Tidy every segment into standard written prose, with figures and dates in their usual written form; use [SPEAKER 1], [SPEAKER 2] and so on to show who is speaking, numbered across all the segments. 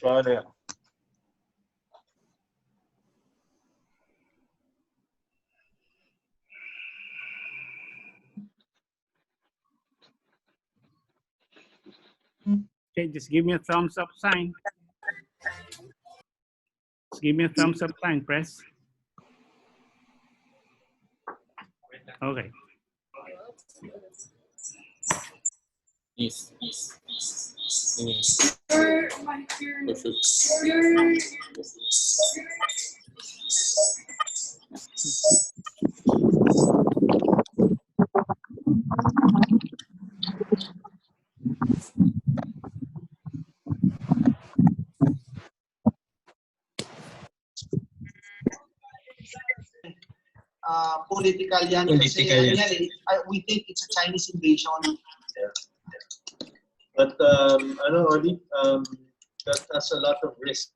[SPEAKER 1] Go ahead.
[SPEAKER 2] Okay, just give me a thumbs up sign. Just give me a thumbs up sign, press. Okay.
[SPEAKER 1] Yes.
[SPEAKER 3] Political yan kasi we think it's a Chinese invasion.
[SPEAKER 1] Yeah. But Oli, that has a lot of risk.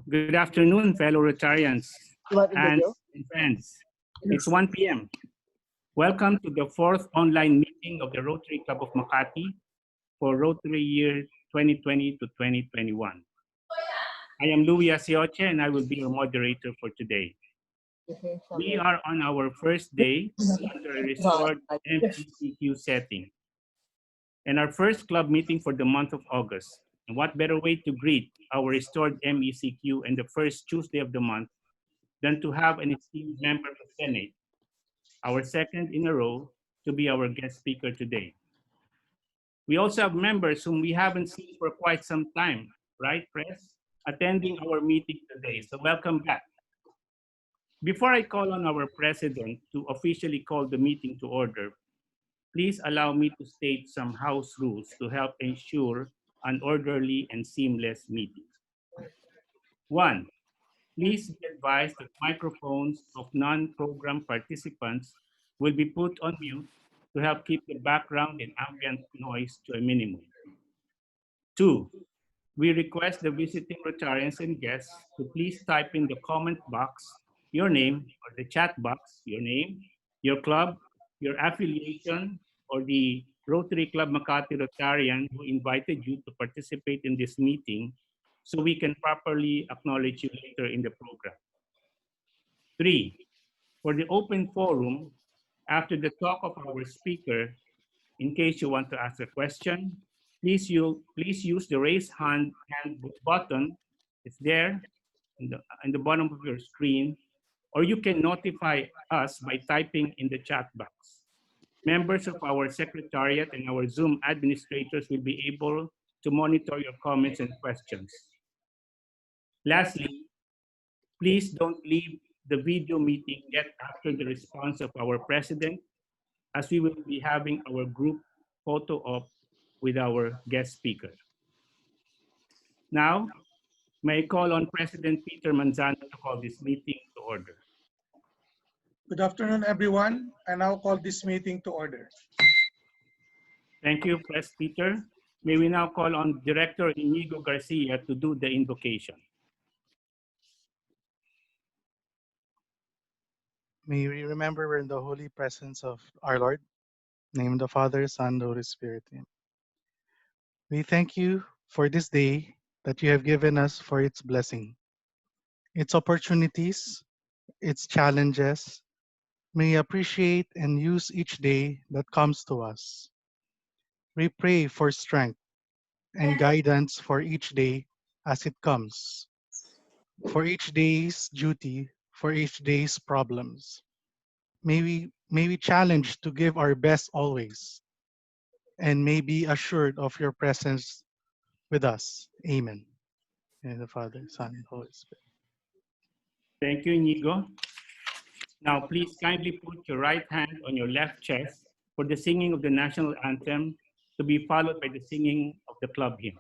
[SPEAKER 2] Good afternoon, fellow Rotarians and friends. It's 1 p.m. Welcome to the fourth online meeting of the Rotary Club of Makati for Rotary year 2020 to 2021. I am Louis Asioche and I will be your moderator for today. We are on our first day under a restored MCQ setting and our first club meeting for the month of August. And what better way to greet our restored MECQ and the first Tuesday of the month than to have an esteemed member of the Senate, our second in a row, to be our guest speaker today. We also have members whom we haven't seen for quite some time, right, Press? Attending our meeting today, so welcome back. Before I call on our president to officially call the meeting to order, please allow me to state some house rules to help ensure an orderly and seamless meeting. 1, please be advised that microphones of non-program participants will be put on mute to help keep the background and ambient noise to a minimum. 2, we request the visiting Rotarians and guests to please type in the comment box your name, or the chat box, your name, your club, your affiliation, or the Rotary Club Makati Rotarian who invited you to participate in this meeting so we can properly acknowledge you later in the program. 3, for the open forum, after the talk of our speaker, in case you want to ask a question, please use the raise hand button. It's there in the bottom of your screen, or you can notify us by typing in the chat box. Members of our secretariat and our Zoom administrators will be able to monitor your comments and questions. Lastly, please don't leave the video meeting yet after the response of our president, as we will be having our group photo op with our guest speaker. Now, may I call on President Peter Manzano to call this meeting to order.
[SPEAKER 4] Good afternoon, everyone. I now call this meeting to order.
[SPEAKER 2] Thank you, Press Peter. May we now call on Director Inigo Garcia to do the invocation.
[SPEAKER 5] May we remember we're in the holy presence of our Lord. In the name of the Father, Son, and Holy Spirit. We thank you for this day that you have given us for its blessing, its opportunities, its challenges. May we appreciate and use each day that comes to us. We pray for strength and guidance for each day as it comes, for each day's duty, for each day's problems. May we challenge to give our best always, and may be assured of your presence with us. Amen. In the Father, Son, and Holy Spirit.
[SPEAKER 2] Thank you, Inigo. Now, please kindly put your right hand on your left chest for the singing of the national anthem, to be followed by the singing of the club hymn.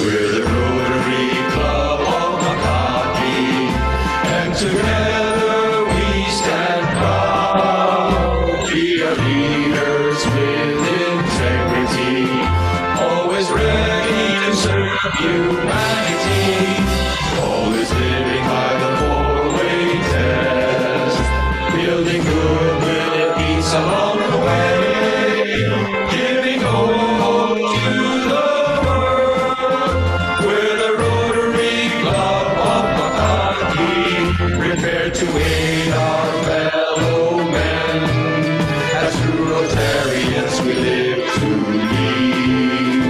[SPEAKER 6] We're the Rotary Club of Makati, and together we stand proud. We are leaders with integrity, always ready to serve humanity, always living by the four-way test, building goodwill and peace along the way, giving hope to the prepared to aid our fellow men. As true Rotarians we live to lead.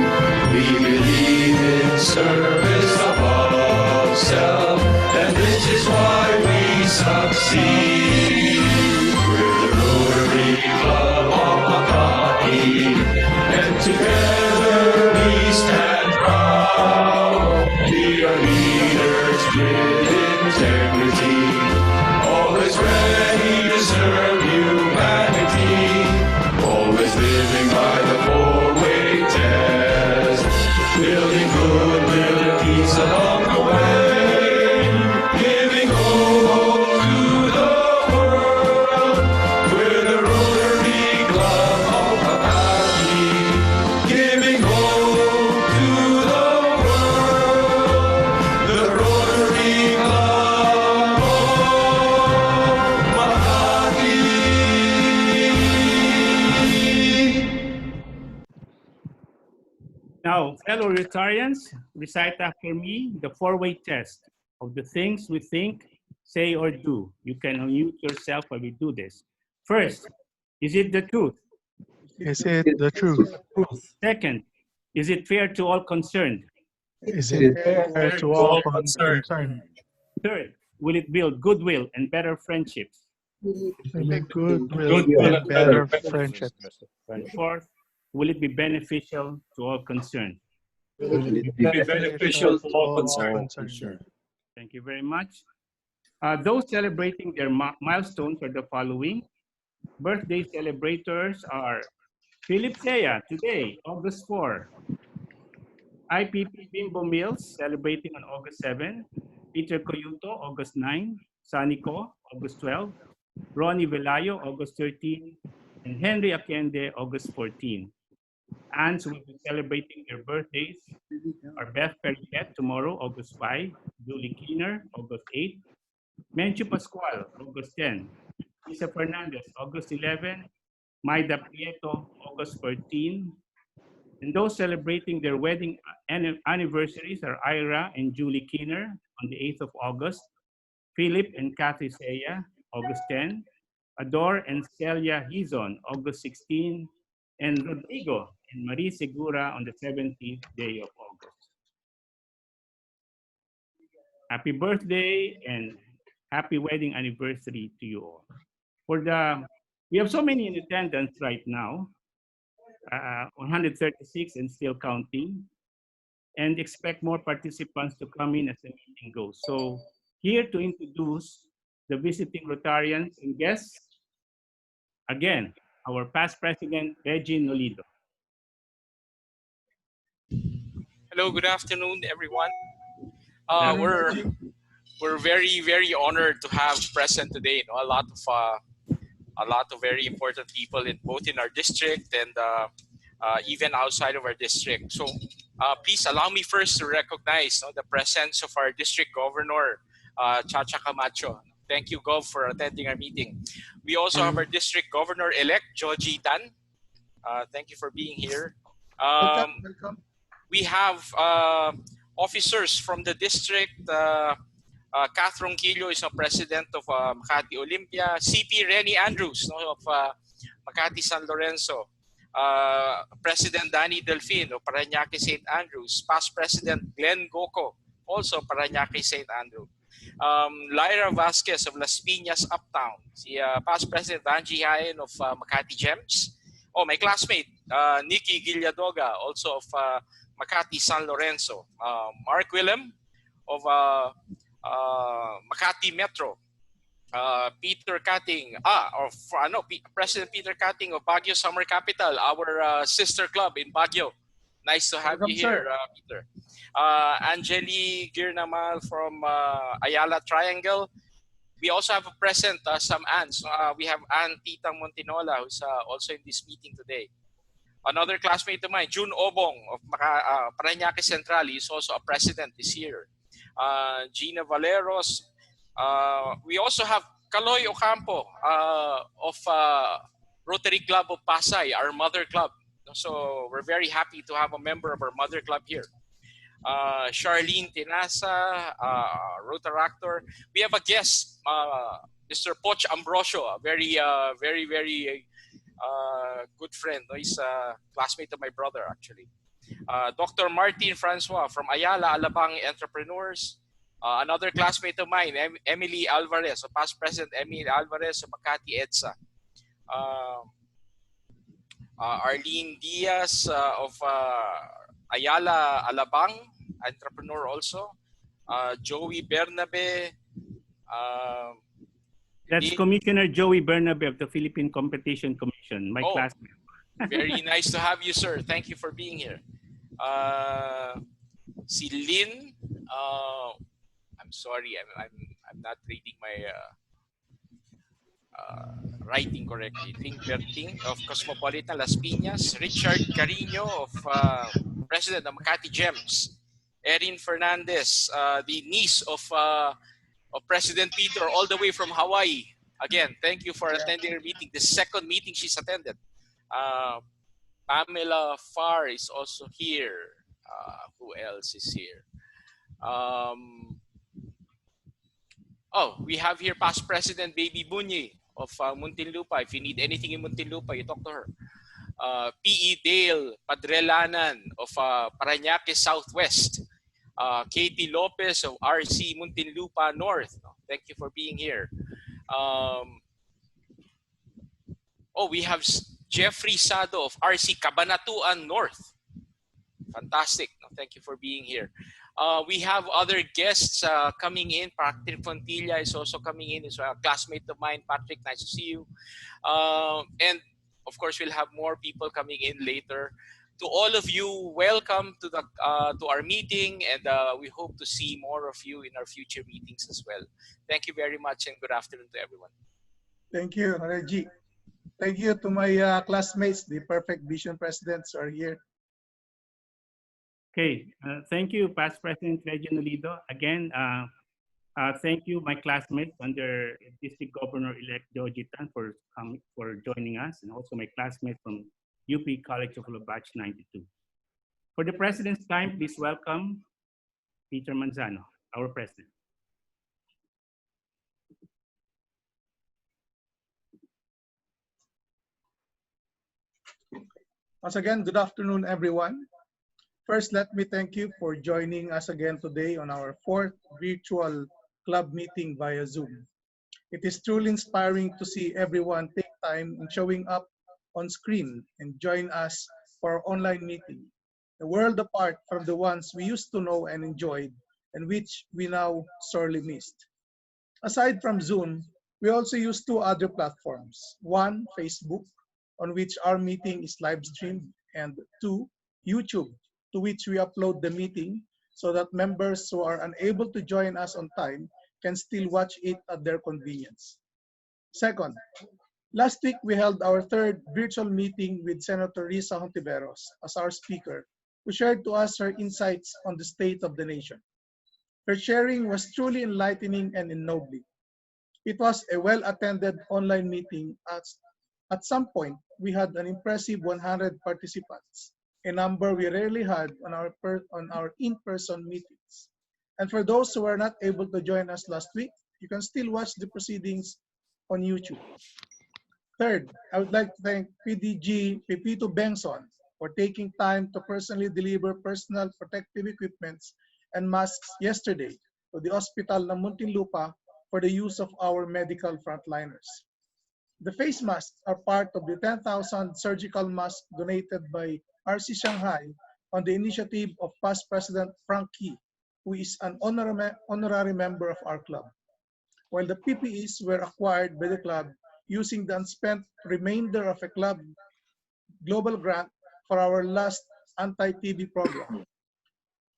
[SPEAKER 6] We believe in service above self, and this is why we succeed. We're the Rotary Club of Makati, and together we stand proud. We are leaders with integrity, always ready to serve humanity, always living by the four-way test, building goodwill and peace along the way, giving hope to the world. We're the Rotary Club of Makati, giving hope to the world. The Rotary Club of Makati.
[SPEAKER 2] Now, fellow Rotarians, recite after me the four-way test of the things we think, say, or do. You can unmute yourself while we do this. First, is it the truth?
[SPEAKER 5] Is it the truth?
[SPEAKER 2] Second, is it fair to all concerned?
[SPEAKER 5] Is it fair to all concerned?
[SPEAKER 2] Third, will it build goodwill and better friendships?
[SPEAKER 5] Will it goodwill and better friendship?
[SPEAKER 2] And fourth, will it be beneficial to all concerned?
[SPEAKER 5] Will it be beneficial to all concerned?
[SPEAKER 2] Thank you very much. Those celebrating their milestones are the following. Birthday celebrators are Philip Sea, today, August 4. IPP Bimbo Mills, celebrating on August 7. Peter Coyuto, August 9. Sanico, August 12. Ronnie Velayo, August 13. And Henry Akende, August 14. Aunts will be celebrating their birthdays are Beth Periquet, tomorrow, August 5. Julie Keener, August 8. Menchu Pascual, August 10. Lisa Fernandez, August 11. Maida Prieto, August 14. And those celebrating their wedding anniversaries are Ira and Julie Keener on the 8th of August. Philip and Kathy Sea, August 10. Ador and Celia Hizon, August 16, and Rodrigo and Marie Segura on the 17th day of August. Happy birthday and happy wedding anniversary to you all. We have so many in attendance right now, 136 and still counting, and expect more participants to come in as the meeting goes. So here to introduce the visiting Rotarians and guests, again, our past president, Reggie Nolido.
[SPEAKER 7] Hello, good afternoon, everyone.
[SPEAKER 2] Afternoon.
[SPEAKER 7] We're very honored to have present today. A lot of very important people in both in our district and even outside of our district. So please allow me first to recognize the presence of our district governor, Chacha Camacho. Thank you, Gov, for attending our meeting. We also have our district governor-elect, Joji Tan. Thank you for being here.
[SPEAKER 4] Welcome.
[SPEAKER 7] We have officers from the district. Catherine Quillo is a president of Makati Olympia. CP Rennie Andrews of Makati San Lorenzo. President Danny Delfin of Parañaque St. Andrews. Past President Glenn Goko, also Parañaque St. Andrew. Lyra Vasquez of Las Piñas Uptown. Past President Angie Hayen of Makati Gems. Oh, my classmate, Nikki Gilladoga, also of Makati San Lorenzo. Mark Willem of Makati Metro. Peter Kating, President Peter Kating of Baguio Summer Capital, our sister club in Baguio. Nice to have you here, Peter. Angeli Girnamal from Ayala Triangle. We also have present some aunts. We have Aunt Tita Montinola, who's also in this meeting today. Another classmate of mine, June Obong of Parañaque Central, is also a president this year. Gina Valeros. We also have Kaloy Ocampo of Rotary Club of Pasay, our mother club. So we're very happy to have a member of our mother club here. Charlene Tinasa, Rotaractor. We have a guest, Mr. Poch Ambrosio, a very good friend. He's a classmate of my brother, actually. Dr. Martin Francois from Ayala Alabang Entrepreneurs. Another classmate of mine, Emily Alvarez, past president Emily Alvarez of Makati EDSA. Arlene Diaz of Ayala Alabang, entrepreneur also. Joey Bernabe.
[SPEAKER 2] That's Commissioner Joey Bernabe of the Philippine Competition Commission, my classmate.
[SPEAKER 7] Very nice to have you, sir. Thank you for being here. Si Lynn, I'm sorry, I'm not reading my writing correctly. Lynn Berting of Cosmopolitan Las Piñas. Richard Carino of President of Makati Gems. Erin Fernandez, the niece of President Peter, all the way from Hawaii. Again, thank you for attending our meeting. The second meeting she's attended. Pamela Farr is also here. Who else is here? We have here past President Baby Bunyi of Muntinlupa. If you need anything in Muntinlupa, you talk to her. P.E. Dale Padrelanan of Parañaque Southwest. Katie Lopez of RC Muntinlupa North. Thank you for being here. We have Jeffrey Sado of RC Cabanatuan North. Fantastic. Thank you for being here. We have other guests coming in. Patrick Fontilla is also coming in. He's a classmate of mine. Patrick, nice to see you. And of course, we'll have more people coming in later. To all of you, welcome to our meeting, and we hope to see more of you in our future meetings as well. Thank you very much, and good afternoon to everyone.
[SPEAKER 4] Thank you, Reggie. Thank you to my classmates. The Perfect Vision presidents are here.
[SPEAKER 2] Okay, thank you, Past President Reggie Nolido. Again, thank you, my classmates under District Governor-elect Joji Tan for joining us, and also my classmates from UP College of Law Batch 92. For the President's time, please welcome Peter Manzano, our President.
[SPEAKER 4] Once again, good afternoon, everyone. First, let me thank you for joining us again today on our fourth virtual club meeting via Zoom. It is truly inspiring to see everyone take time in showing up on screen and join us for our online meeting, a world apart from the ones we used to know and enjoyed and which we now sorely missed. Aside from Zoom, we also use two other platforms. One, Facebook, on which our meeting is live streamed, and two, YouTube, to which we upload the meeting so that members who are unable to join us on time can still watch it at their convenience. Second, last week we held our third virtual meeting with Senator Risa Hontiveros as our speaker, who shared to us her insights on the state of the nation. Her sharing was truly enlightening and ennobling. It was a well-attended online meeting as at some point we had an impressive 100 participants, a number we rarely had on our in-person meetings. And for those who were not able to join us last week, you can still watch the proceedings on YouTube. Third, I would like to thank PDG Pepito Benson for taking time to personally deliver personal protective equipments and masks yesterday to the Hospital ng Muntinlupa for the use of our medical frontliners. The face masks are part of the 10,000 surgical masks donated by RC Shanghai on the initiative of past President Frank Key, who is an honorary member of our club, while the PPEs were acquired by the club using the unspent remainder of a club global grant for our last anti-TB program.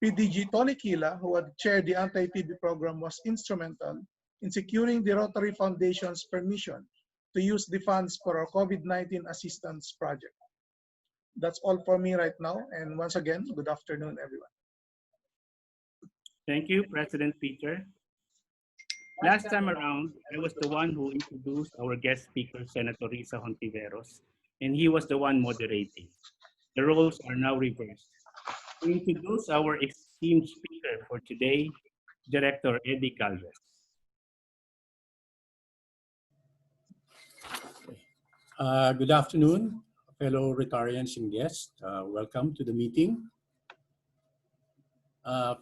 [SPEAKER 4] PDG Tony Kila, who had chaired the anti-TB program, was instrumental in securing the Rotary Foundation's permission to use the funds for our COVID-19 assistance project. That's all for me right now. And once again, good afternoon, everyone.
[SPEAKER 2] Thank you, President Peter. Last time around, I was the one who introduced our guest speaker, Senator Risa Hontiveros, and he was the one moderating. The roles are now reversed. To introduce our esteemed speaker for today, Director Eddie Calves.
[SPEAKER 8] Good afternoon, fellow Rotarians and guests. Welcome to the meeting.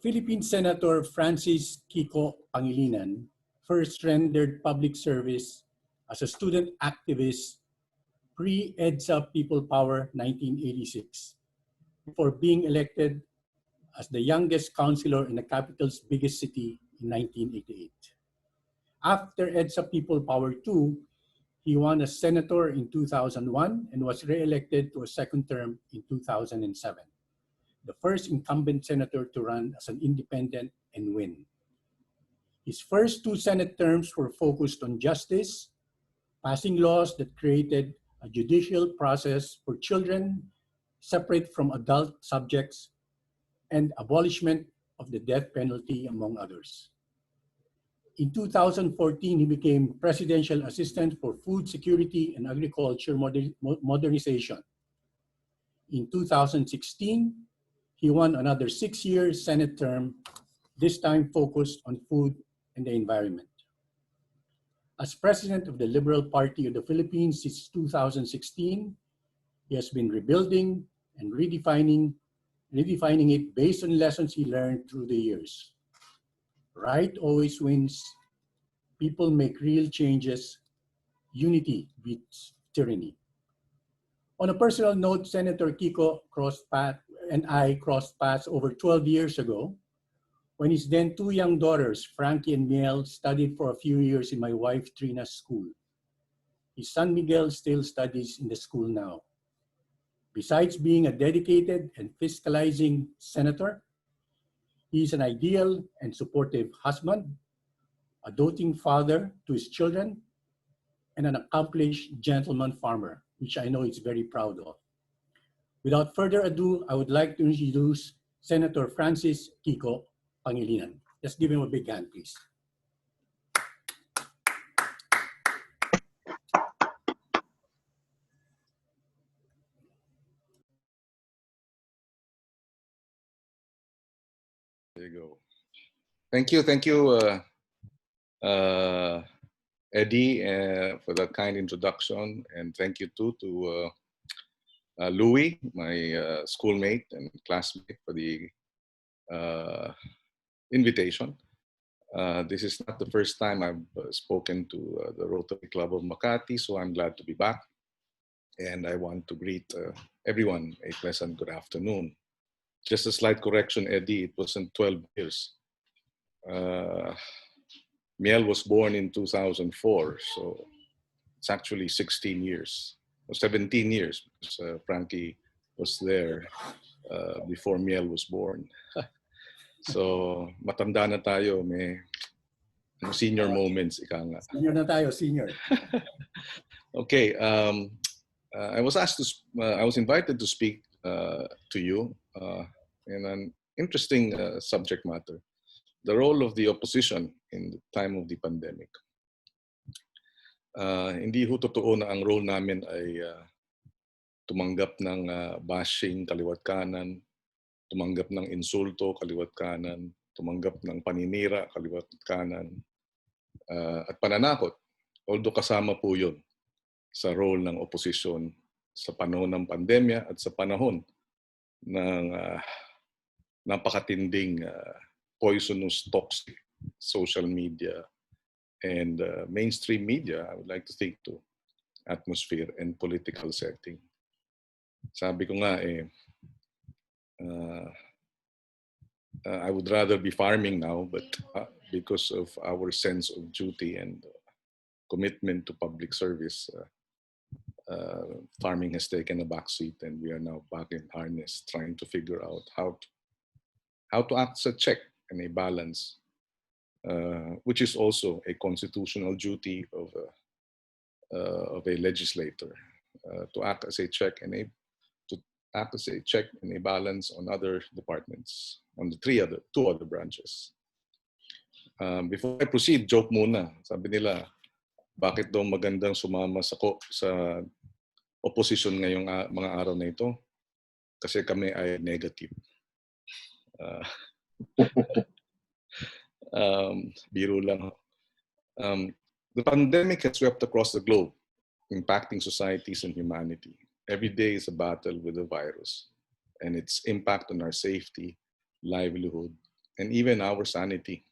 [SPEAKER 8] Philippine Senator Francis Kiko Pangilinan first rendered public service as a student activist pre-EDSA People Power 1986 before being elected as the youngest councilor in the capital's biggest city in 1988. After EDSA People Power 2, he won as senator in 2001 and was re-elected to a second term in 2007, the first incumbent senator to run as an independent and win. His first two Senate terms were focused on justice, passing laws that created a judicial process for children separate from adult subjects, and abolishment of the death penalty, among others. In 2014, he became Presidential Assistant for Food Security and Agriculture Modernization. In 2016, he won another 6-year Senate term, this time focused on food and the environment. As President of the Liberal Party of the Philippines since 2016, he has been rebuilding and redefining it based on lessons he learned through the years. Right always wins. People make real changes. Unity beats tyranny. On a personal note, Senator Kiko and I crossed paths over 12 years ago when his then two young daughters, Frankie and Miel, studied for a few years in my wife Trina's school. His son Miguel still studies in the school now. Besides being a dedicated and fiscalizing senator, he is an ideal and supportive husband, a doting father to his children, and an accomplished gentleman farmer, which I know he's very proud of. Without further ado, I would like to introduce Senator Francis Kiko Pangilinan. Let's give him a big hand, please.
[SPEAKER 6] There you go. Thank you, Eddie, for that kind introduction, and thank you too to Louis, my schoolmate and classmate, for the invitation. This is not the first time I've spoken to the Rotary Club of Makati, so I'm glad to be back. And I want to greet everyone a pleasant good afternoon. Just a slight correction, Eddie, it wasn't 12 years. Miel was born in 2004, so it's actually 16 years, or 17 years, because Frankie was there before Miel was born. So, matanda na tayo, may senior moments, ika nga.
[SPEAKER 8] Senior na tayo, senior.
[SPEAKER 6] Okay, I was invited to speak to you in an interesting subject matter, the role of the opposition in the time of the pandemic. Hindi ho totoo na ang role namin ay tumanggap ng bashing kaliwat kanan, tumanggap ng insulto kaliwat kanan, tumanggap ng paninira kaliwat kanan, at pananakot. Although kasama po yun sa role ng oposisyon sa panahon ng pandemya at sa panahon ng napakatinding poisonous, toxic social media and mainstream media, I would like to think, to atmosphere and political setting. Sabi ko nga I would rather be farming now, but because of our sense of duty and commitment to public service, farming has taken a backseat, and we are now back in harness, trying to figure out how to act as a check and a balance, which is also a constitutional duty of a legislator, to act as a check and a balance on other departments, on the two other branches. Before I proceed, joke muna. Sabi nila, bakit daw magandang sumama sa opposition ngayong mga araw na ito? Kasi kami ay negative. Biro lang. The pandemic has swept across the globe, impacting societies and humanity. Every day is a battle with the virus and its impact on our safety, livelihood, and even our sanity.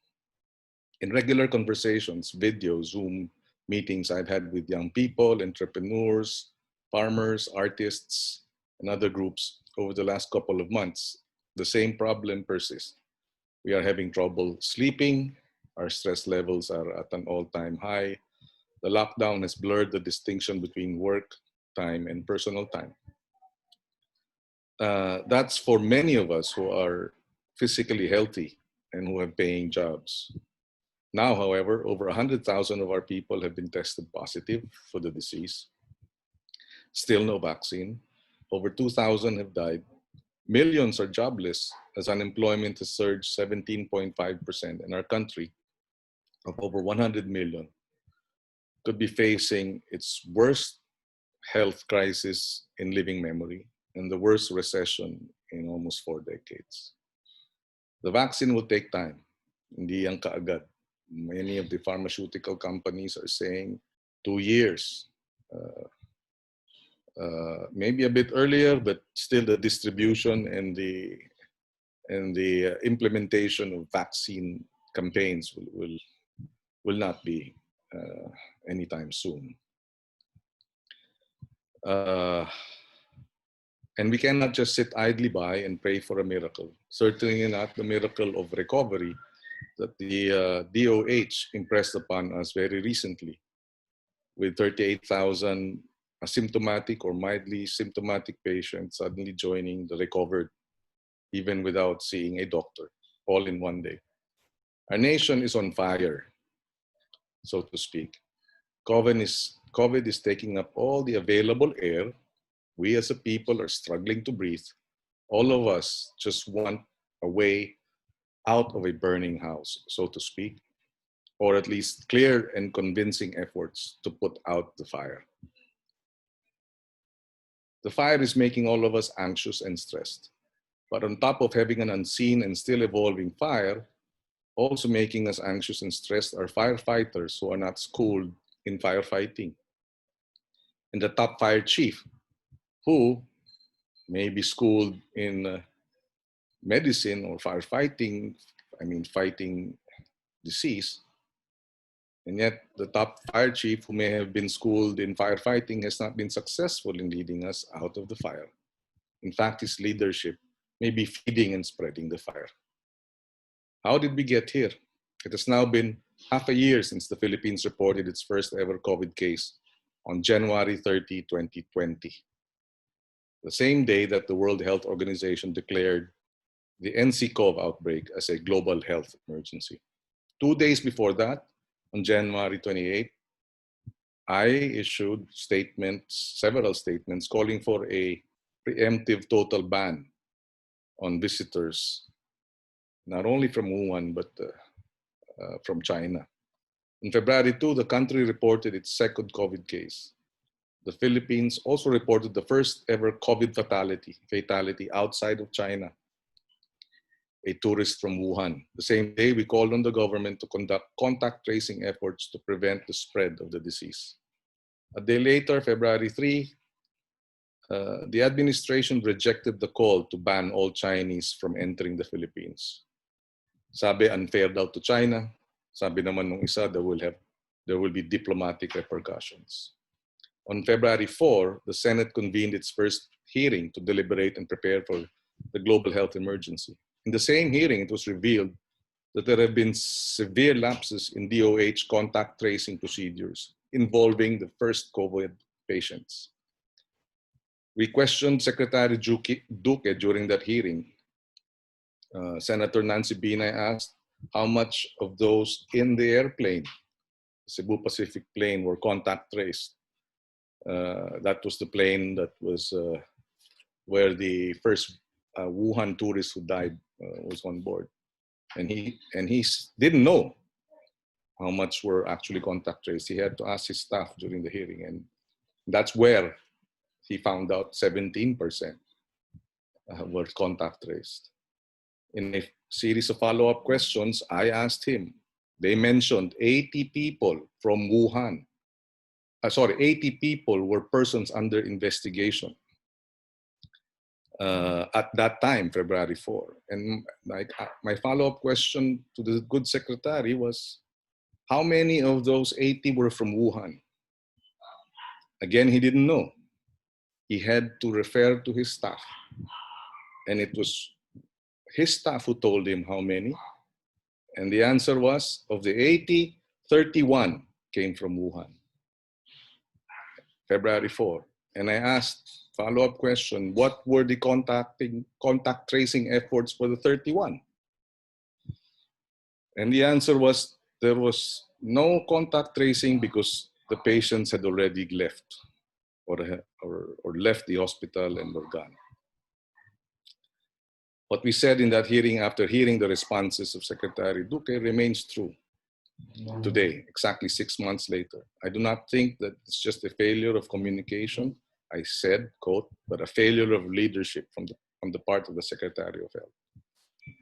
[SPEAKER 6] In regular conversations, video, Zoom meetings I've had with young people, entrepreneurs, farmers, artists, and other groups over the last couple of months, the same problem persists. We are having trouble sleeping, our stress levels are at an all-time high. The lockdown has blurred the distinction between work time and personal time. That's for many of us who are physically healthy and who have paying jobs. Now, however, over 100,000 of our people have been tested positive for the disease. Still no vaccine. Over 2,000 have died. Millions are jobless as unemployment has surged 17.5% in our country of over 100 million. Could be facing its worst health crisis in living memory and the worst recession in almost 4 decades. The vaccine will take time. Hindi yan kaagad. Many of the pharmaceutical companies are saying 2 years. Maybe a bit earlier, but still the distribution and the implementation of vaccine campaigns will not be anytime soon. And we cannot just sit idly by and pray for a miracle. Certainly not the miracle of recovery that the DOH impressed upon us very recently, with 38,000 asymptomatic or mildly symptomatic patients suddenly joining the recovered, even without seeing a doctor, all in one day. Our nation is on fire, so to speak. COVID is taking up all the available air. We as a people are struggling to breathe. All of us just want a way out of a burning house, so to speak, or at least clear and convincing efforts to put out the fire. The fire is making all of us anxious and stressed. But on top of having an unseen and still evolving fire, also making us anxious and stressed are firefighters who are not schooled in firefighting. And the top fire chief, who may be schooled in medicine or firefighting, fighting disease, and yet the top fire chief who may have been schooled in firefighting has not been successful in leading us out of the fire. In fact, his leadership may be feeding and spreading the fire. How did we get here? It has now been half a year since the Philippines reported its first ever COVID case on January 30, 2020. The same day that the World Health Organization declared the NC-CoV outbreak as a global health emergency. 2 days before that, on January 28, I issued several statements calling for a preemptive total ban on visitors, not only from Wuhan, but from China. On February 2, the country reported its second COVID case. The Philippines also reported the first ever COVID fatality outside of China, a tourist from Wuhan. The same day, we called on the government to conduct contact tracing efforts to prevent the spread of the disease. A day later, February 3, the administration rejected the call to ban all Chinese from entering the Philippines. Sabi, unfair daw to China. Sabi naman nung isa, there will be diplomatic repercussions. On February 4, the Senate convened its first hearing to deliberate and prepare for the global health emergency. In the same hearing, it was revealed that there have been severe lapses in DOH contact tracing procedures involving the first COVID patients. We questioned Secretary Duque during that hearing. Senator Nancy Binay asked how much of those in the airplane, Cebu Pacific plane, were contact traced. That was the plane that was where the first Wuhan tourist who died was on board. And he didn't know how much were actually contact traced. He had to ask his staff during the hearing, and that's where he found out 17% were contact traced. In a series of follow-up questions, I asked him, they mentioned 80 people from Wuhan. 80 people were persons under investigation at that time, February 4. And my follow-up question to the good secretary was, how many of those 80 were from Wuhan? Again, he didn't know. He had to refer to his staff. And it was his staff who told him how many. And the answer was, of the 80, 31 came from Wuhan. February 4. And I asked, follow-up question, what were the contact tracing efforts for the 31? And the answer was, there was no contact tracing because the patients had already left or left the hospital and were gone. What we said in that hearing after hearing the responses of Secretary Duque remains true today, exactly 6 months later. I do not think that it's just a failure of communication, I said, quote, but a failure of leadership from the part of the Secretary of Health.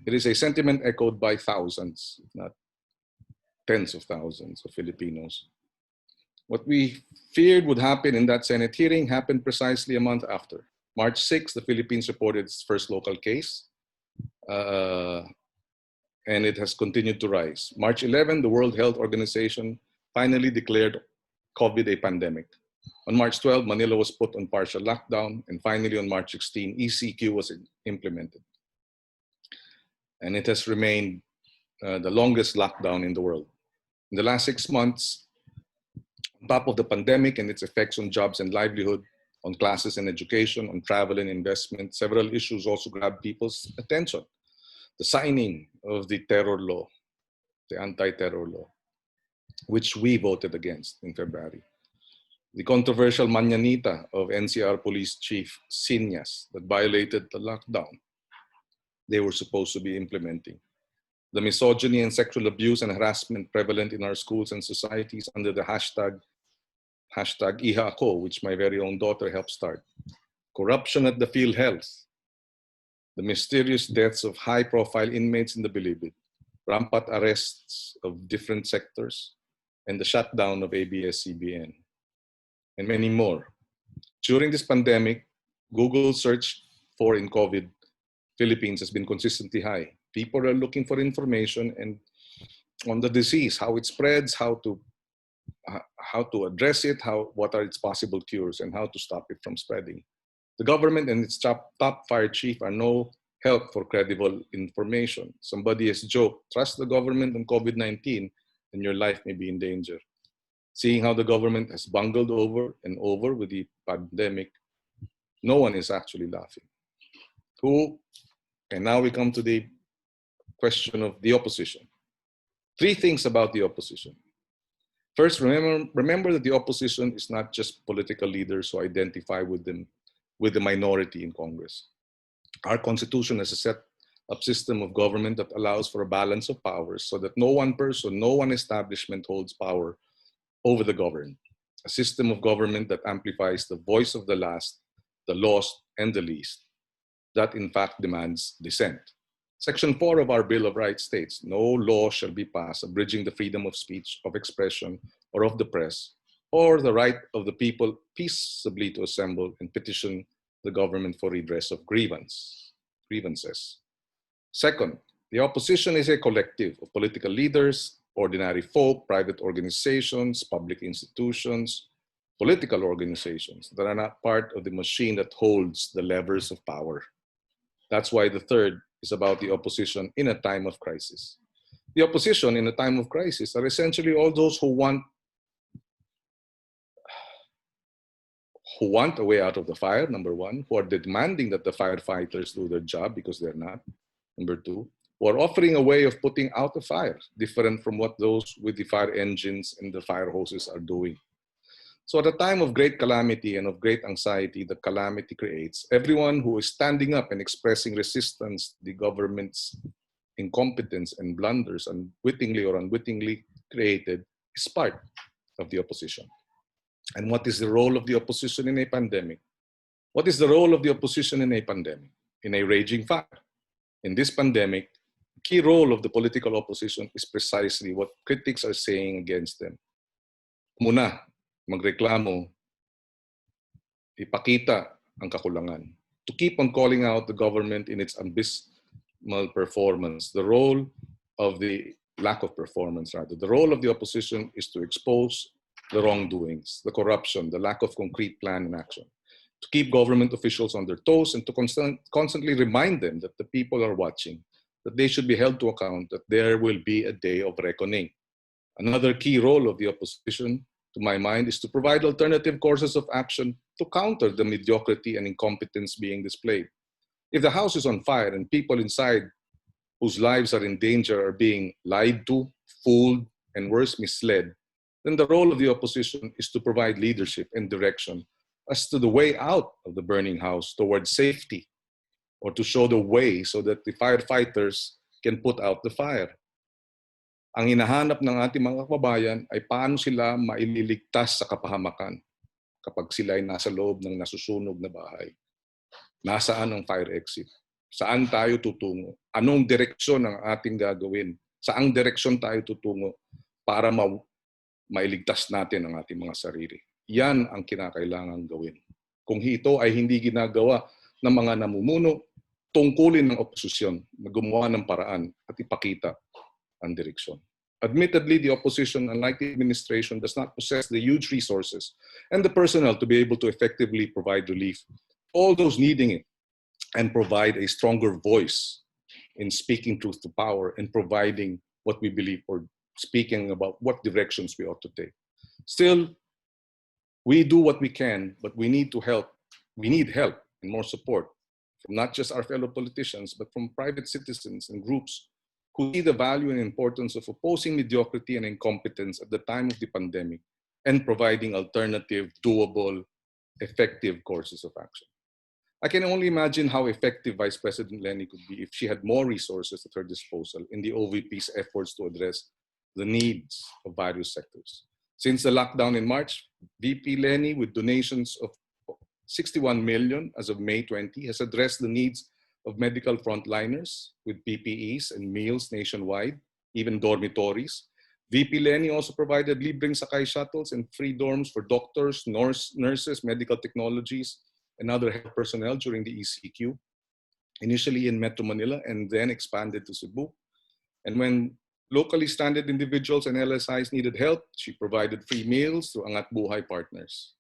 [SPEAKER 6] It is a sentiment echoed by thousands, if not tens of thousands of Filipinos. What we feared would happen in that Senate hearing happened precisely a month after. March 6, the Philippines reported its first local case, and it has continued to rise. March 11, the World Health Organization finally declared COVID a pandemic. On March 12, Manila was put on partial lockdown, and finally on March 16, ECQ was implemented. And it has remained the longest lockdown in the world. In the last 6 months, on top of the pandemic and its effects on jobs and livelihood, on classes and education, on travel and investment, several issues also grabbed people's attention. The signing of the terror law, the anti-terror law, which we voted against in February. The controversial Mañanita of NCR Police Chief Sinyas that violated the lockdown they were supposed to be implementing. The misogyny and sexual abuse and harassment prevalent in our schools and societies under the hashtag Iha Ako, which my very own daughter helped start. Corruption at the PhilHealth. The mysterious deaths of high-profile inmates in the Bilibid. Rampant arrests of different sectors. And the shutdown of ABS-CBN. And many more. During this pandemic, Google search for in COVID Philippines has been consistently high. People are looking for information and on the disease, how it spreads, how to address it, what are its possible cures, and how to stop it from spreading. The government and its top fire chief are no help for credible information. Somebody has joked, trust the government on COVID-19 and your life may be in danger. Seeing how the government has bungled over and over with the pandemic, no one is actually laughing. And now we come to the question of the opposition. 3 things about the opposition. First, remember that the opposition is not just political leaders who identify with the minority in Congress. Our Constitution has a set-up system of government that allows for a balance of powers so that no one person, no one establishment holds power over the governed. A system of government that amplifies the voice of the last, the lost, and the least. That in fact demands dissent. Section 4 of our Bill of Rights states, no law shall be passed abridging the freedom of speech, of expression, or of the press, or the right of the people peaceably to assemble and petition the government for redress of grievances. Second, the opposition is a collective of political leaders, ordinary folk, private organizations, public institutions, political organizations that are not part of the machine that holds the levers of power. That's why the third is about the opposition in a time of crisis. The opposition in a time of crisis are essentially all those who want a way out of the fire, number 1, who are demanding that the firefighters do their job because they're not, number 2, who are offering a way of putting out the fire, different from what those with the fire engines and the fire hoses are doing. So at a time of great calamity and of great anxiety the calamity creates, everyone who is standing up and expressing resistance to the government's incompetence and blunders, unwittingly or unwittingly created, is part of the opposition. And what is the role of the opposition in a pandemic? What is the role of the opposition in a pandemic? In a raging fire? In this pandemic, the key role of the political opposition is precisely what critics are saying against them. Muna, magreklamo, ipakita ang kakulangan. To keep on calling out the government in its abysmal performance, the role of the lack of performance rather. The role of the opposition is to expose the wrongdoings, the corruption, the lack of concrete plan and action. To keep government officials on their toes and to constantly remind them that the people are watching, that they should be held to account, that there will be a day of reckoning. Another key role of the opposition, to my mind, is to provide alternative courses of action to counter the mediocrity and incompetence being displayed. If the house is on fire and people inside whose lives are in danger are being lied to, fooled, and worse, misled, then the role of the opposition is to provide leadership and direction as to the way out of the burning house towards safety, or to show the way so that the firefighters can put out the fire. Ang hinahanap ng ating mga kababayan ay paano sila maililigtas sa kapahamakan kapag sila ay nasa loob ng nasusunog na bahay. Nasaan ang fire exit? Saan tayo tutungo? Anong direksyon ang ating gagawin? Saang direksyon tayo tutungo para mailigtas natin ang ating mga sarili? Yan ang kinakailangan gawin. Kung ito ay hindi ginagawa ng mga namumuno, tungkulin ng oposisyon na gumawa ng paraan at ipakita ang direksyon. Admittedly, the opposition, unlike the administration, does not possess the huge resources and the personnel to be able to effectively provide relief, all those needing it, and provide a stronger voice in speaking truth to power and providing what we believe or speaking about what directions we ought to take. Still, we do what we can, but we need help and more support from not just our fellow politicians, but from private citizens and groups who see the value and importance of opposing mediocrity and incompetence at the time of the pandemic and providing alternative, doable, effective courses of action. I can only imagine how effective Vice President Leni could be if she had more resources at her disposal in the OVP's efforts to address the needs of various sectors. Since the lockdown in March, VP Leni, with donations of 61 million as of May 20, has addressed the needs of medical frontliners with PPEs and meals nationwide, even dormitories. VP Leni also provided libreng sakay shuttles and free dorms for doctors, nurses, medical technologies, and other health personnel during the ECQ. initially in Metro Manila and then expanded to Cebu. And when locally stranded individuals and LSIs needed help, she provided free meals through Angat Buhay partners.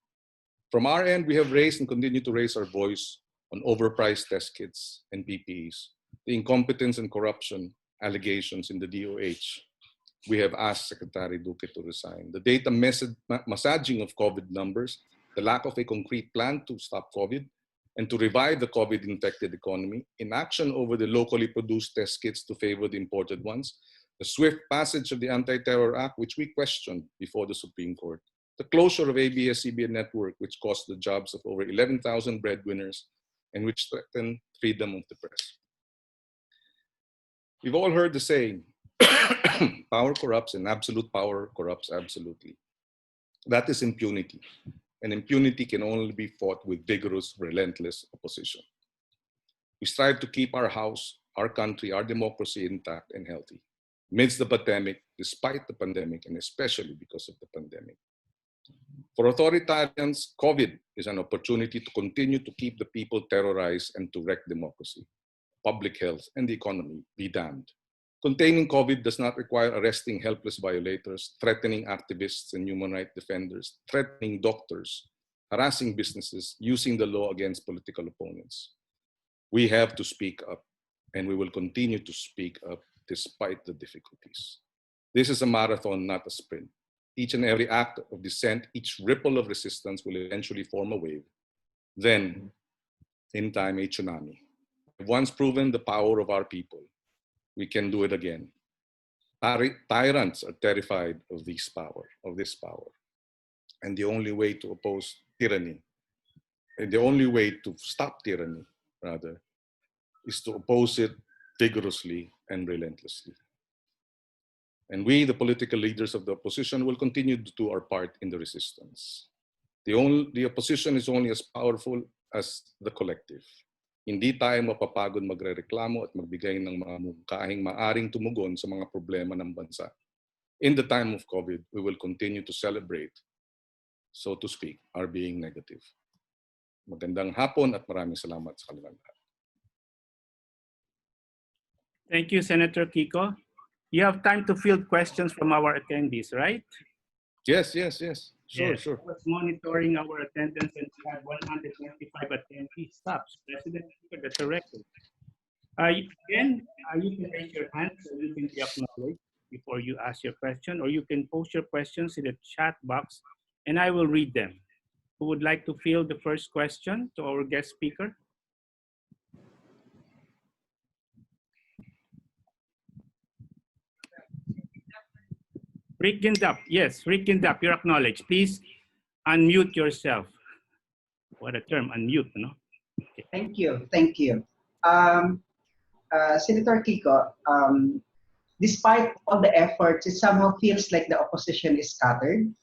[SPEAKER 6] From our end, we have raised and continue to raise our voice on overpriced test kits and PPEs, the incompetence and corruption allegations in the DOH. We have asked Secretary Duque to resign. The data massaging of COVID numbers, the lack of a concrete plan to stop COVID, and to revive the COVID-infected economy, inaction over the locally produced test kits to favor the imported ones, the swift passage of the Anti-Terror Act, which we questioned before the Supreme Court, the closure of ABS-CBN network, which cost the jobs of over 11,000 breadwinners and which threatened freedom of the press. We've all heard the saying, power corrupts and absolute power corrupts absolutely. That is impunity. And impunity can only be fought with vigorous, relentless opposition. We strive to keep our house, our country, our democracy intact and healthy amidst the pandemic, despite the pandemic, and especially because of the pandemic. For authoritarians, COVID is an opportunity to continue to keep the people terrorized and to wreck democracy, public health, and the economy be damned. Containing COVID does not require arresting helpless violators, threatening activists and human rights defenders, threatening doctors, harassing businesses, using the law against political opponents. We have to speak up, and we will continue to speak up despite the difficulties. This is a marathon, not a sprint. Each and every act of dissent, each ripple of resistance will eventually form a wave. Then, in time, a tsunami. We've once proven the power of our people. We can do it again. Tyrants are terrified of this power. And the only way to oppose tyranny, and the only way to stop tyranny, rather, is to oppose it vigorously and relentlessly. And we, the political leaders of the opposition, will continue to do our part in the resistance. The opposition is only as powerful as the collective. Hindi tayo mapapagod magrereklamo at magbigay ng mga mungkahing maaring tumugon sa mga problema ng bansa. In the time of COVID, we will continue to celebrate, so to speak, our being negative. Magandang hapon at maraming salamat sa kanilang lahat.
[SPEAKER 2] Thank you, Senator Kiko. You have time to field questions from our attendees, right?
[SPEAKER 6] Yes. Sure.
[SPEAKER 2] I was monitoring our attendance and we had 125 attendees. Stops. President, that's a record. You can raise your hand so you can be acknowledged before you ask your question, or you can post your questions in the chat box and I will read them. Who would like to field the first question to our guest speaker? Rick Gindup, yes, Rick Gindup, you're acknowledged. Please unmute yourself. What a term, unmute, no? Okay.
[SPEAKER 3] Thank you. Senator Kiko, despite all the efforts, it somehow feels like the opposition is scattered.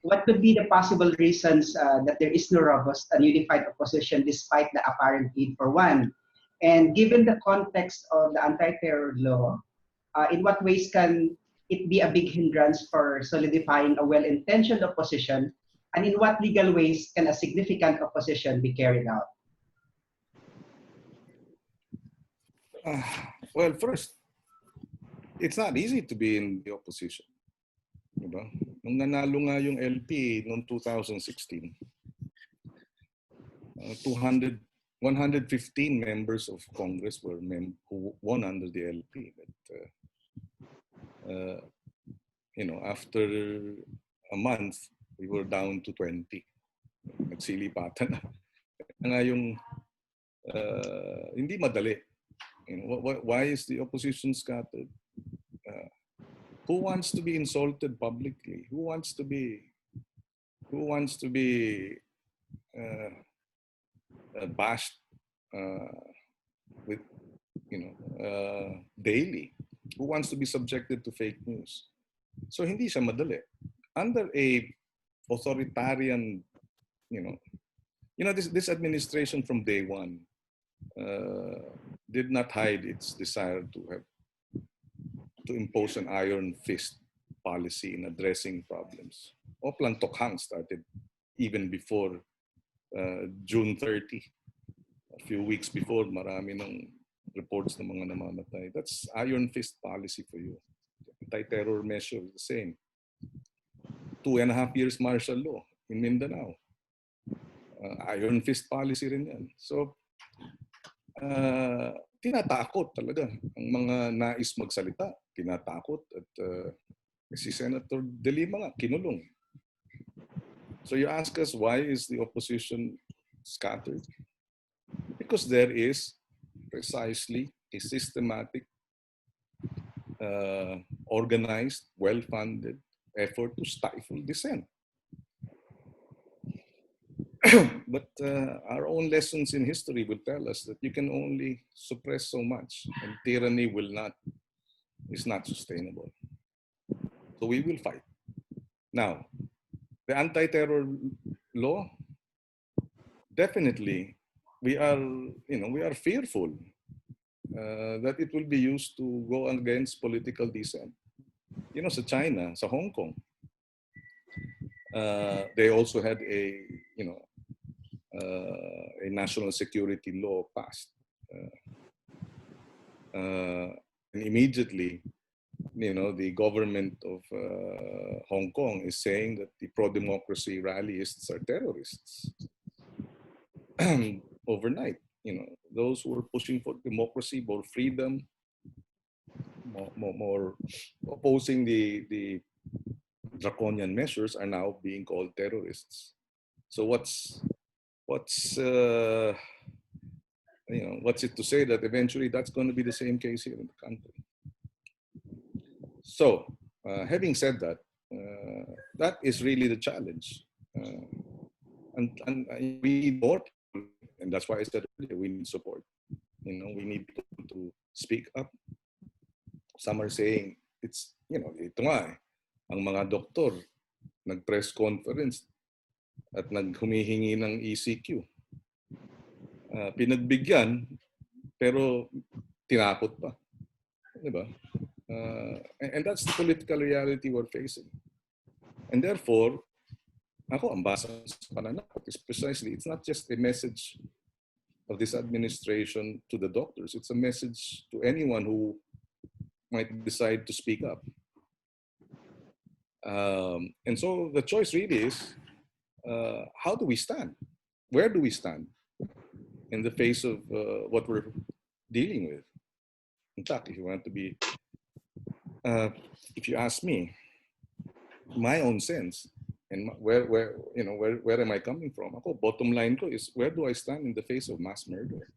[SPEAKER 3] What could be the possible reasons that there is no robust and unified opposition despite the apparent need for one? And given the context of the anti-terror law, in what ways can it be a big hindrance for solidifying a well-intentioned opposition? And in what legal ways can a significant opposition be carried out?
[SPEAKER 6] Well, first, it's not easy to be in the opposition. Diba? Nung nanalo nga yung LP noong 2016, 115 members of Congress were who won under the LP. But, after a month, we were down to 20. Nagsilipatan na. Nga yung hindi madali. Why is the opposition scattered? Who wants to be insulted publicly? Who wants to be bashed with daily? Who wants to be subjected to fake news? So hindi siya madali. Under a authoritarian, this administration from day one did not hide its desire to impose an iron fist policy in addressing problems. Oplang Tokhang started even before June 30. A few weeks before, marami ng reports ng mga namamatay. That's iron fist policy for you. Anti-terror measure, the same. 2.5 years martial law in Mindanao. Iron fist policy rin yan. So, tinatakot talaga ang mga nais magsalita. Tinatakot at si Senator De Lima nga, kinulong. So you ask us, why is the opposition scattered? Because there is precisely a systematic, organized, well-funded effort to stifle dissent. But our own lessons in history will tell us that you can only suppress so much, and tyranny is not sustainable. So we will fight. Now, the anti-terror law, definitely, we are fearful that it will be used to go against political dissent. Sa China, sa Hong Kong, they also had a national security law passed. And immediately, the government of Hong Kong is saying that the pro-democracy rallyists are terrorists. Overnight, those who are pushing for democracy, more freedom, more opposing the draconian measures, are now being called terrorists. So what's it to say that eventually that's going to be the same case here in the country? So, having said that, that is really the challenge, and we need more, and that's why I said earlier, we need support. We need people to speak up. Some are saying it's ito nga ang mga doktor nag-press conference at naghumihingi ng ECQ. Pinagbigyan pero tinakot pa, di ba? And that's the political reality we're facing. And therefore, ang basa sa pananakot is precisely, it's not just a message of this administration to the doctors, it's a message to anyone who might decide to speak up. And so the choice really is, how do we stand? Where do we stand in the face of what we're dealing with? In fact, if you want to be, if you ask me, my own sense, and where am I coming from? Bottom line ko is, where do I stand in the face of mass murder?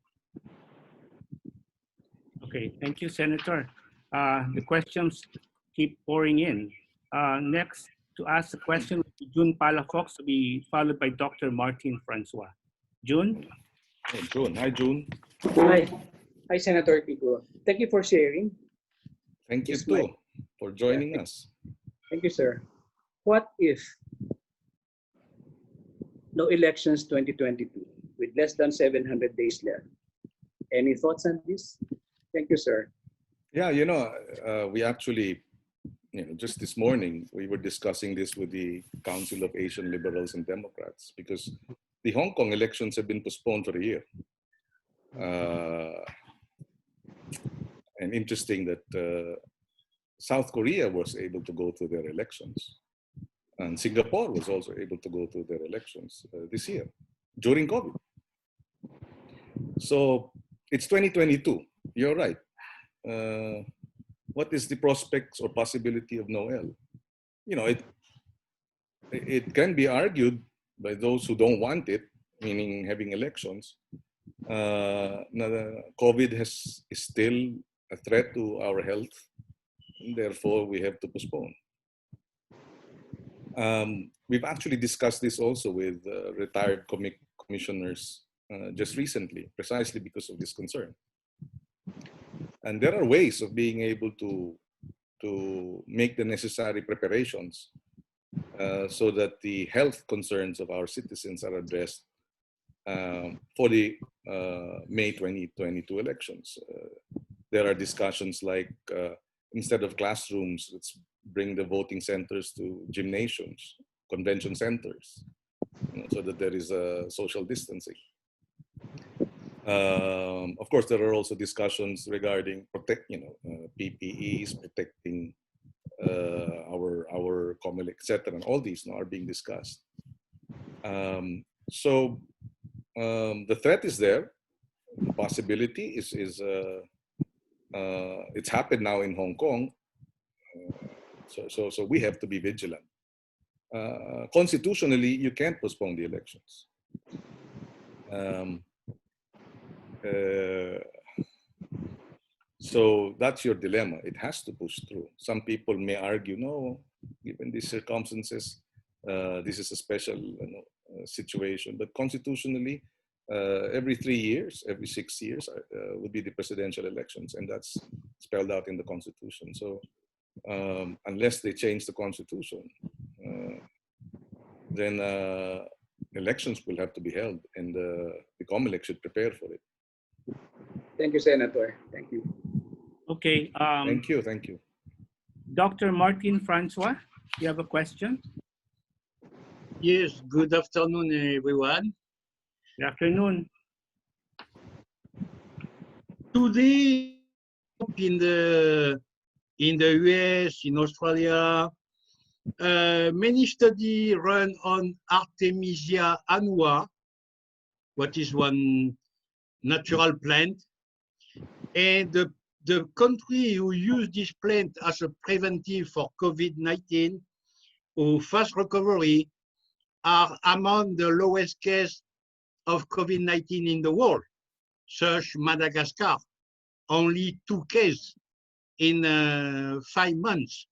[SPEAKER 2] Okay, thank you, Senator. The questions keep pouring in. Next, to ask the question will be June Palafox, to be followed by Dr. Martin Francois. June?
[SPEAKER 6] Hey, June. Hi, June.
[SPEAKER 9] Hi. Hi, Senator Kiko. Thank you for sharing.
[SPEAKER 6] Thank you too for joining us.
[SPEAKER 9] Thank you, sir. What if no elections 2022 with less than 700 days left? Any thoughts on this? Thank you, sir.
[SPEAKER 6] Yeah, we actually, just this morning, we were discussing this with the Council of Asian Liberals and Democrats, because the Hong Kong elections have been postponed for a year. And interesting that South Korea was able to go through their elections. And Singapore was also able to go through their elections this year, during COVID. So it's 2022, you're right. What is the prospects or possibility of Noel? It can be argued by those who don't want it, meaning having elections, COVID is still a threat to our health, and therefore we have to postpone. We've actually discussed this also with retired commissioners just recently, precisely because of this concern. And there are ways of being able to make the necessary preparations so that the health concerns of our citizens are addressed for the May 2022 elections. There are discussions like, instead of classrooms, let's bring the voting centers to gymnasiums, convention centers, so that there is social distancing. Of course, there are also discussions regarding PPEs, protecting our COMELEC, etc. And all these now are being discussed. The threat is there. The possibility is it's happened now in Hong Kong. So we have to be vigilant. Constitutionally, you can't postpone the elections. So that's your dilemma. It has to push through. Some people may argue, no, given these circumstances, this is a special situation. But constitutionally, every 3 years, every 6 years would be the presidential elections, and that's spelled out in the Constitution. So unless they change the Constitution, then elections will have to be held, and the COMELEC should prepare for it.
[SPEAKER 9] Thank you, Senator. Thank you.
[SPEAKER 2] Okay.
[SPEAKER 6] Thank you.
[SPEAKER 2] Dr. Martin Francois, you have a question?
[SPEAKER 10] Yes, good afternoon, everyone.
[SPEAKER 2] Good afternoon.
[SPEAKER 10] Today, in the US, in Australia, many studies run on Artemisia annua, what is one natural plant, and the country who use this plant as a preventive for COVID-19 or fast recovery are among the lowest case of COVID-19 in the world, such Madagascar, only 2 cases in 5 months.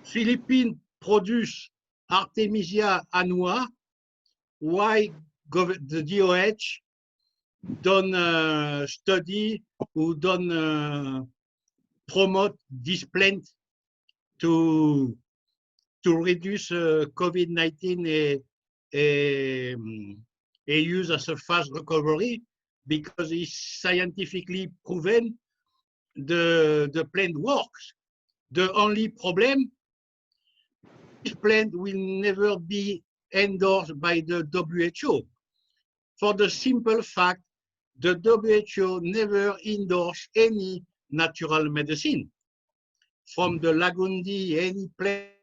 [SPEAKER 10] Philippines produce Artemisia annua. Why the DOH don't study or don't promote this plant to reduce COVID-19 use as a fast recovery, because it's scientifically proven the plant works. The only problem, this plant will never be endorsed by the WHO for the simple fact the WHO never endorsed any natural medicine. From the Lagundi, any plant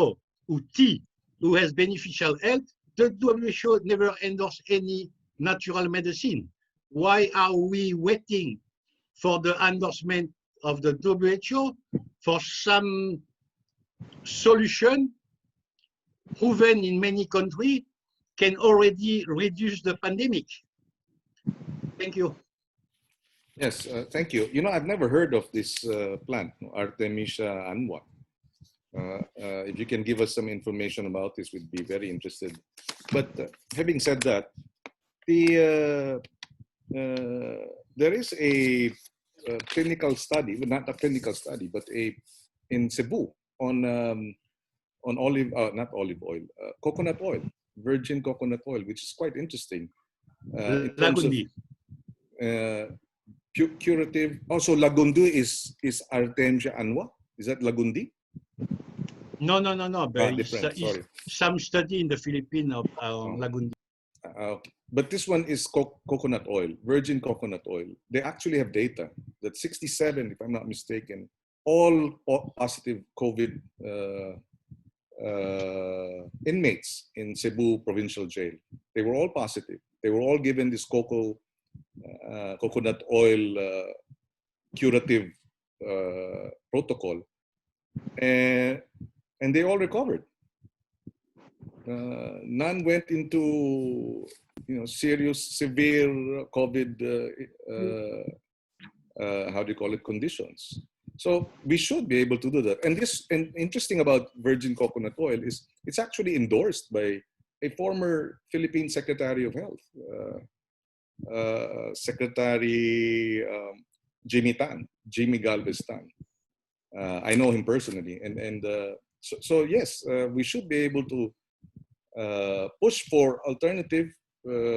[SPEAKER 10] or tea, who has beneficial health, the WHO never endorsed any natural medicine. Why are we waiting for the endorsement of the WHO for some solution proven in many countries can already reduce the pandemic? Thank you.
[SPEAKER 6] Yes, thank you. I've never heard of this plant, Artemisia annua. If you can give us some information about this, we'd be very interested. But having said that, there is a clinical study, well, not a clinical study, but in Cebu on coconut oil, virgin coconut oil, which is quite interesting. In terms of curative. Also, Lagundi is Artemisia annua. Is that Lagundi?
[SPEAKER 10] No. But
[SPEAKER 6] different. Sorry.
[SPEAKER 10] Some study in the Philippines of Lagundi.
[SPEAKER 6] But this one is coconut oil, virgin coconut oil. They actually have data that 67, if I'm not mistaken, all positive COVID inmates in Cebu Provincial Jail. They were all positive. They were all given this coconut oil curative protocol, and they all recovered. None went into serious, severe COVID, conditions. So we should be able to do that. And interesting about virgin coconut oil is it's actually endorsed by a former Philippine Secretary of Health, Secretary Jimmy Galvez Tan. I know him personally, so yes, we should be able to push for alternative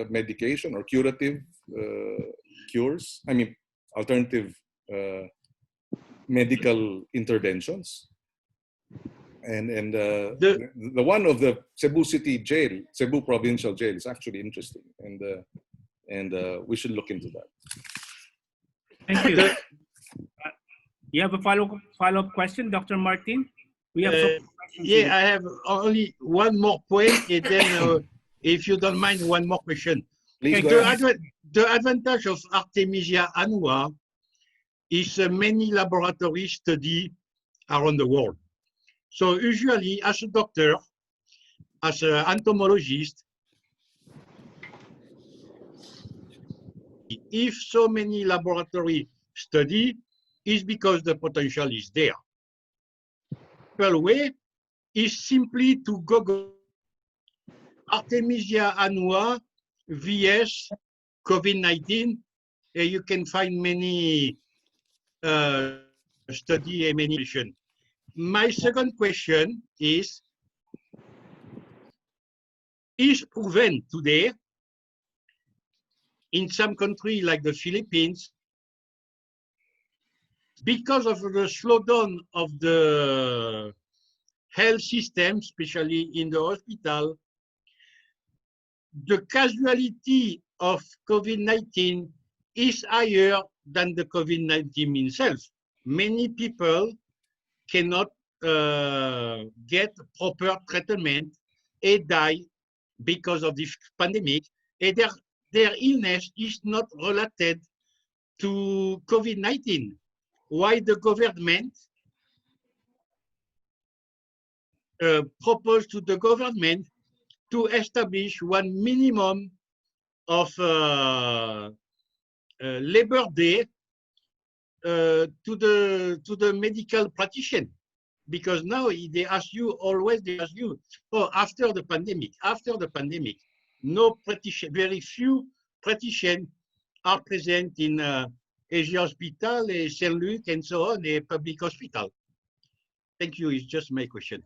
[SPEAKER 6] medication or curative cures. I mean, alternative medical interventions And the one of the Cebu City Jail, Cebu Provincial Jail, is actually interesting, and we should look into that.
[SPEAKER 2] Thank you. You have a follow-up question, Dr. Martin? We have some questions.
[SPEAKER 10] Yeah, I have only one more point, and then if you don't mind, one more question.
[SPEAKER 6] Please go ahead.
[SPEAKER 10] The advantage of Artemisia annua is many laboratory study around the world. So usually, as a doctor, as an entomologist, if so many laboratory study, is because the potential is there. The way is simply to Google Artemisia annua vs COVID-19, and you can find many study and many questions. My second question is proven today in some countries like the Philippines, because of the slowdown of the health system, especially in the hospital, the casualty of COVID-19 is higher than the COVID-19 itself. Many people cannot get proper treatment and die because of this pandemic, and their illness is not related to COVID-19. Why the government proposed to the government to establish one minimum of labor day to the medical practitioner, because now they ask you, oh, after the pandemic, no practitioner, very few practitioners are present in Asia Hospital, St. Luc, and so on, a public hospital. Thank you. It's just my question.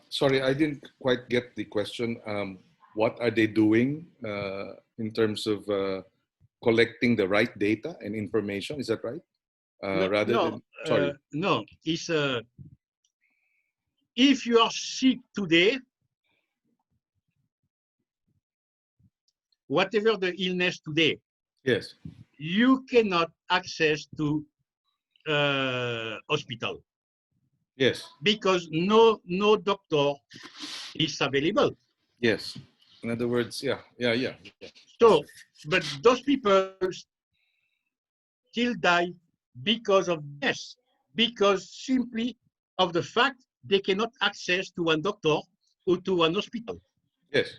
[SPEAKER 6] Sorry, I didn't quite get the question. What are they doing in terms of collecting the right data and information? Is that right?
[SPEAKER 10] No, it's if you are sick today, whatever the illness today,
[SPEAKER 6] yes,
[SPEAKER 10] you cannot access to hospital.
[SPEAKER 6] Yes.
[SPEAKER 10] Because no doctor is available.
[SPEAKER 6] Yes. In other words, yeah.
[SPEAKER 10] So, but those people still die because of this, because simply of the fact they cannot access to one doctor or to one hospital.
[SPEAKER 6] Yes.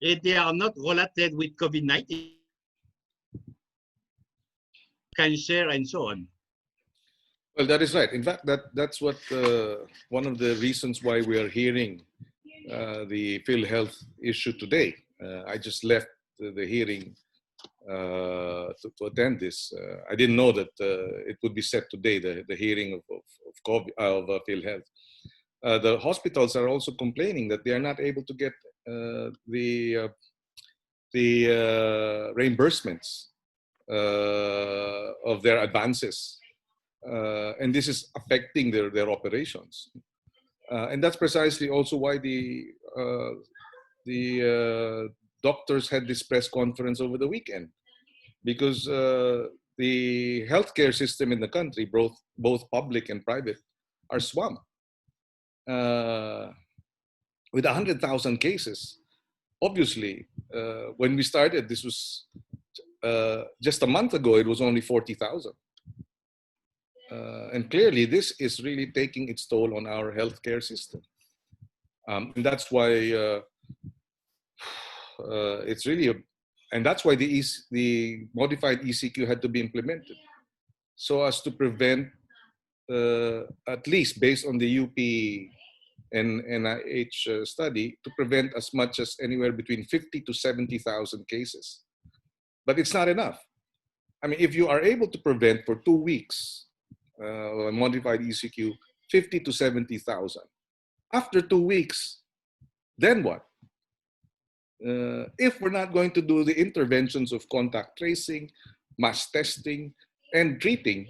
[SPEAKER 10] And they are not related with COVID-19, cancer, and so on.
[SPEAKER 6] Well, that is right. In fact, that's what one of the reasons why we are hearing the PhilHealth issue today. I just left the hearing to attend this. I didn't know that it would be set today, the hearing of PhilHealth. The hospitals are also complaining that they are not able to get the reimbursements of their advances. And this is affecting their operations. And that's precisely also why the doctors had this press conference over the weekend, because the healthcare system in the country, both public and private, are swamped. With 100,000 cases, obviously, when we started, this was just a month ago, it was only 40,000. And clearly, this is really taking its toll on our healthcare system. And that's why it's really, and that's why the modified ECQ had to be implemented, so as to prevent, at least based on the UP and NIH study, to prevent as much as anywhere between 50 to 70,000 cases. But it's not enough. I mean, if you are able to prevent for 2 weeks, modified ECQ, 50 to 70,000. After 2 weeks, then what? If we're not going to do the interventions of contact tracing, mass testing, and treating,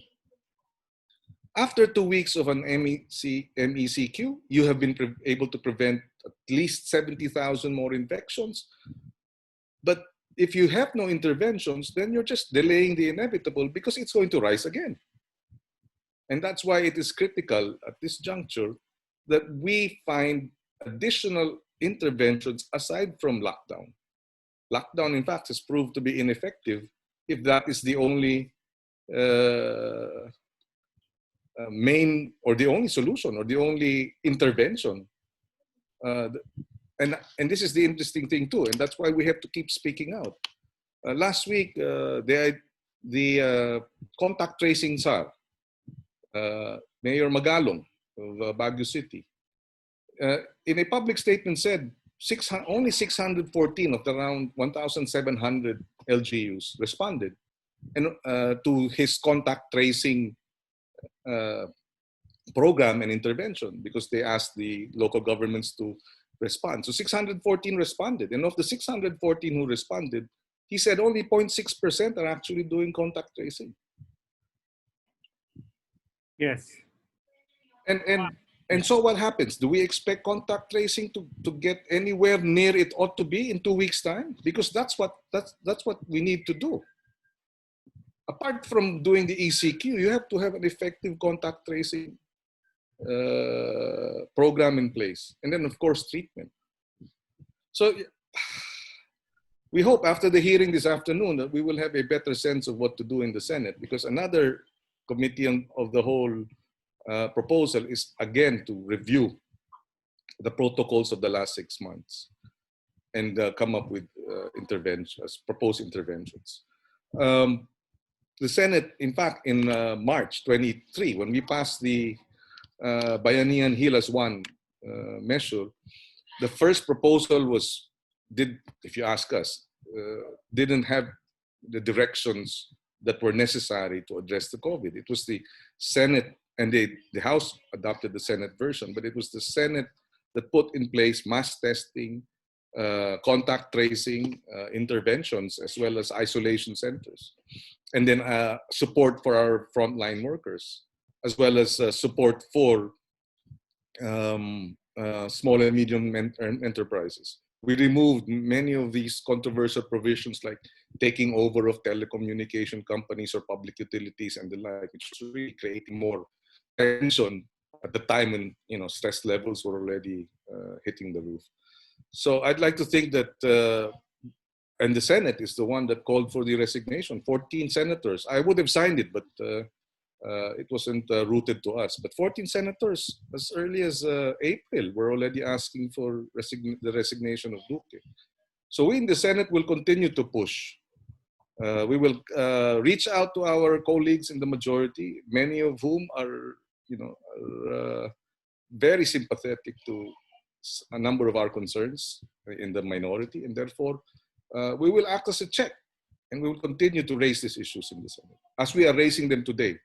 [SPEAKER 6] After 2 weeks of an MECQ, you have been able to prevent at least 70,000 more infections. But if you have no interventions, then you're just delaying the inevitable because it's going to rise again. And that's why it is critical at this juncture that we find additional interventions aside from lockdown. Lockdown, in fact, has proved to be ineffective if that is the only main or the only solution or the only intervention. And this is the interesting thing too, and that's why we have to keep speaking out. Last week, the contact tracing czar, Mayor Magalong of Baguio City, in a public statement said only 614 of the around 1,700 LGUs responded and, to his contact tracing program and intervention because they asked the local governments to respond. So 614 responded. And of the 614 who responded, he said only 0.6% are actually doing contact tracing.
[SPEAKER 2] Yes.
[SPEAKER 6] And so what happens? Do we expect contact tracing to get anywhere near it ought to be in 2 weeks' time? Because that's what we need to do. Apart from doing the ECQ, you have to have an effective contact tracing program in place. And then, of course, treatment. So we hope after the hearing this afternoon that we will have a better sense of what to do in the Senate, because another committee of the whole proposal is again to review the protocols of the last 6 months and come up with interventions, proposed interventions. The Senate, in fact, in March 23, when we passed the Bayanihan Hilas 1 measure, the first proposal if you ask us, didn't have the directions that were necessary to address the COVID. It was the Senate, and the House adopted the Senate version, but it was the Senate that put in place mass testing, contact tracing interventions, as well as isolation centers. And then support for our frontline workers, as well as support for small and medium enterprises. We removed many of these controversial provisions like taking over of telecommunication companies or public utilities and the like, which was really creating more tension at the time when stress levels were already hitting the roof. So I'd like to think that, and the Senate is the one that called for the resignation. 14 senators. I would have signed it, but it wasn't rooted to us. But 14 senators, as early as April, were already asking for the resignation of Duque. So we in the Senate will continue to push. We will reach out to our colleagues in the majority, many of whom are, very sympathetic to a number of our concerns in the minority, and therefore we will act as a check, and we will continue to raise these issues in the Senate, as we are raising them today.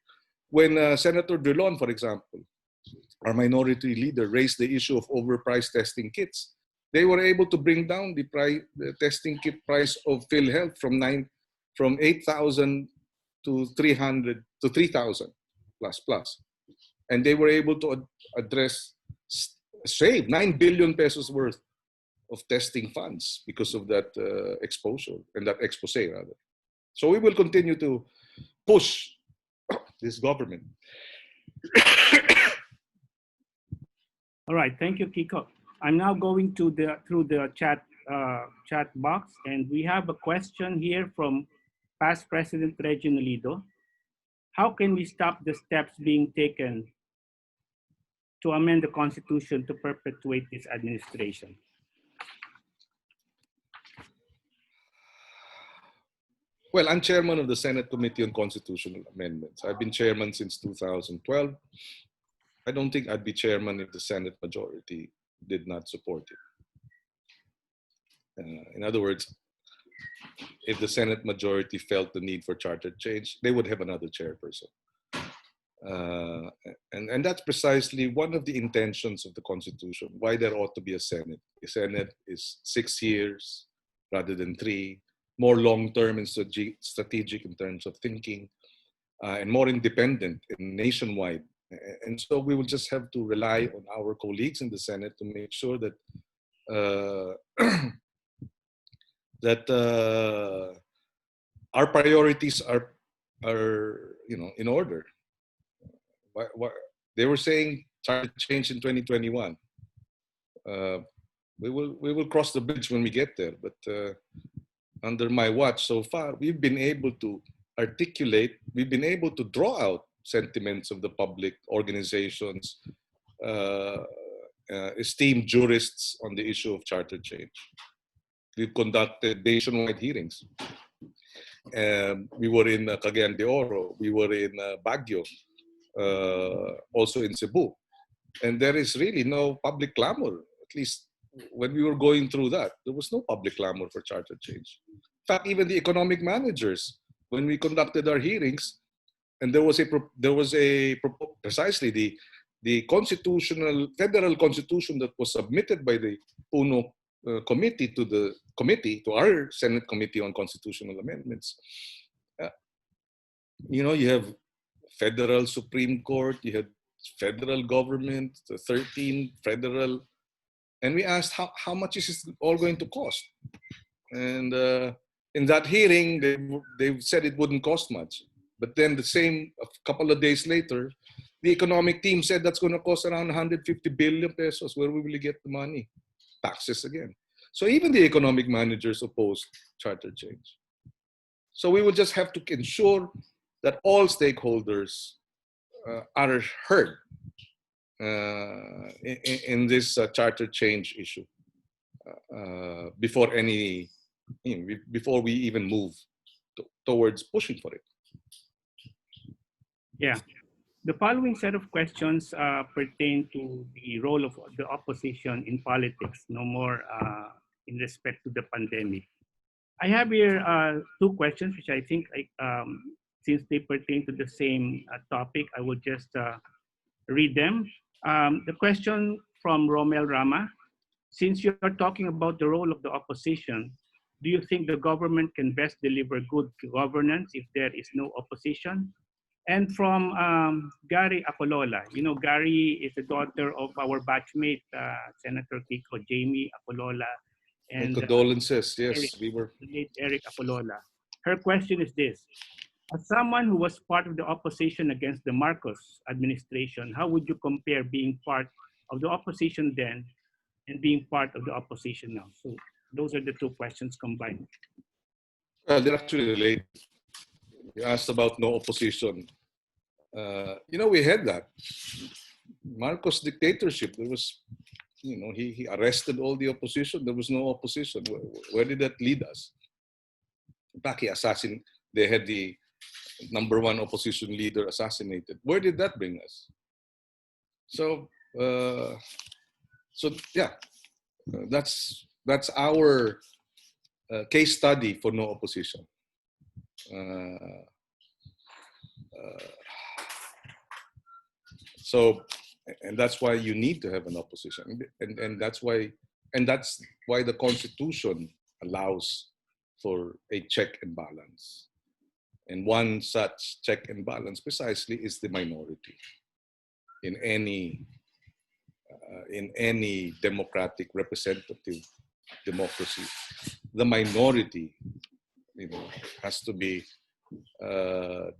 [SPEAKER 6] When Senator Drilon, for example, our minority leader, raised the issue of overpriced testing kits, they were able to bring down the testing kit price of PhilHealth from 8,000 to 300 to 3,000 plus. And they were able to save 9 billion pesos worth of testing funds because of that exposure and that expose rather. So we will continue to push this government.
[SPEAKER 2] All right, thank you, Kiko. I'm now going through the chat box, and we have a question here from past President Reggie Nolido. How can we stop the steps being taken to amend the Constitution to perpetuate this administration?
[SPEAKER 6] Well, I'm chairman of the Senate Committee on Constitutional Amendments. I've been chairman since 2012. I don't think I'd be chairman if the Senate majority did not support it. In other words, if the Senate majority felt the need for charter change, they would have another chairperson. And that's precisely one of the intentions of the Constitution, why there ought to be a Senate. The Senate is 6 years rather than 3, more long-term and strategic in terms of thinking, and more independent and nationwide And so we will just have to rely on our colleagues in the Senate to make sure that our priorities are in order. They were saying charter change in 2021. We will cross the bridge when we get there. But under my watch so far, we've been able to articulate, we've been able to draw out sentiments of the public, organizations, esteemed jurists on the issue of charter change. We've conducted nationwide hearings. We were in Cagayan de Oro, we were in Baguio, also in Cebu. And there is really no public clamor. At least when we were going through that, there was no public clamor for charter change. In fact, even the economic managers, when we conducted our hearings, and there was precisely the federal constitution that was submitted by the Puno committee to our Senate Committee on Constitutional Amendments. You have federal Supreme Court, you had federal government, the 13 federal, and we asked how much is this all going to cost? And in that hearing, they said it wouldn't cost much. But then a couple of days later, the economic team said that's going to cost around 150 billion pesos. Where will we get the money? Taxes again. So even the economic managers opposed charter change. So we will just have to ensure that all stakeholders are heard in this charter change issue before we even move towards pushing for it.
[SPEAKER 2] Yeah. The following set of questions pertain to the role of the opposition in politics, no more in respect to the pandemic. I have here two questions, which I think, since they pertain to the same topic, I will just read them. The question from Romel Rama: since you are talking about the role of the opposition, do you think the government can best deliver good governance if there is no opposition? And from Gary Apolola. Gary is the daughter of our batchmate, Senator Kiko, Jamie Apolola.
[SPEAKER 6] And condolences, yes,
[SPEAKER 2] Eric Apolola. Her question is this: as someone who was part of the opposition against the Marcos administration, how would you compare being part of the opposition then and being part of the opposition now? So those are the two questions combined.
[SPEAKER 6] Well, they're actually related. You asked about no opposition. We had that. Marcos dictatorship, there was, he arrested all the opposition. There was no opposition. Where did that lead us? In fact, they had the #1 opposition leader assassinated. Where did that bring us? So yeah, that's our case study for no opposition. And that's why you need to have an opposition, and that's why the Constitution allows for a check and balance. And one such check and balance precisely is the minority in any democratic representative democracy. The minority, has to be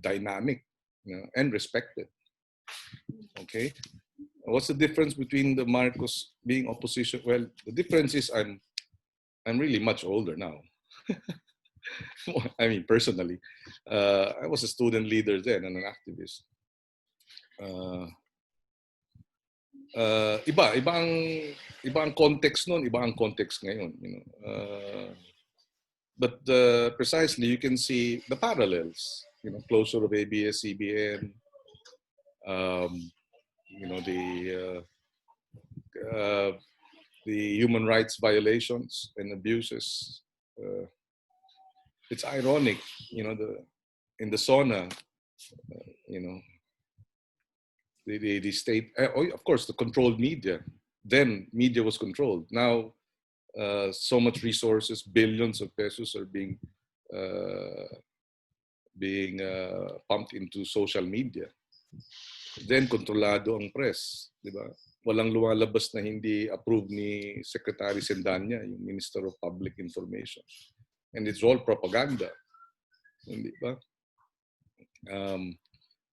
[SPEAKER 6] dynamic, and respected. Okay, what's the difference between the Marcos being opposition? Well, the difference is I'm really much older now. I mean, personally, I was a student leader then and an activist. Iba ang context noon, iba ang context ngayon. But precisely, you can see the parallels. Closure of ABS-CBN. The human rights violations and abuses. It's ironic, in the SONA, the state, of course, the controlled media. Then media was controlled. Now, so much resources, billions of pesos are being pumped into social media. Then, kontrolado ang press. Di ba? Walang lumalabas na hindi approved ni Secretary Sendanya, yung Minister of Public Information. And it's all propaganda. Hindi ba?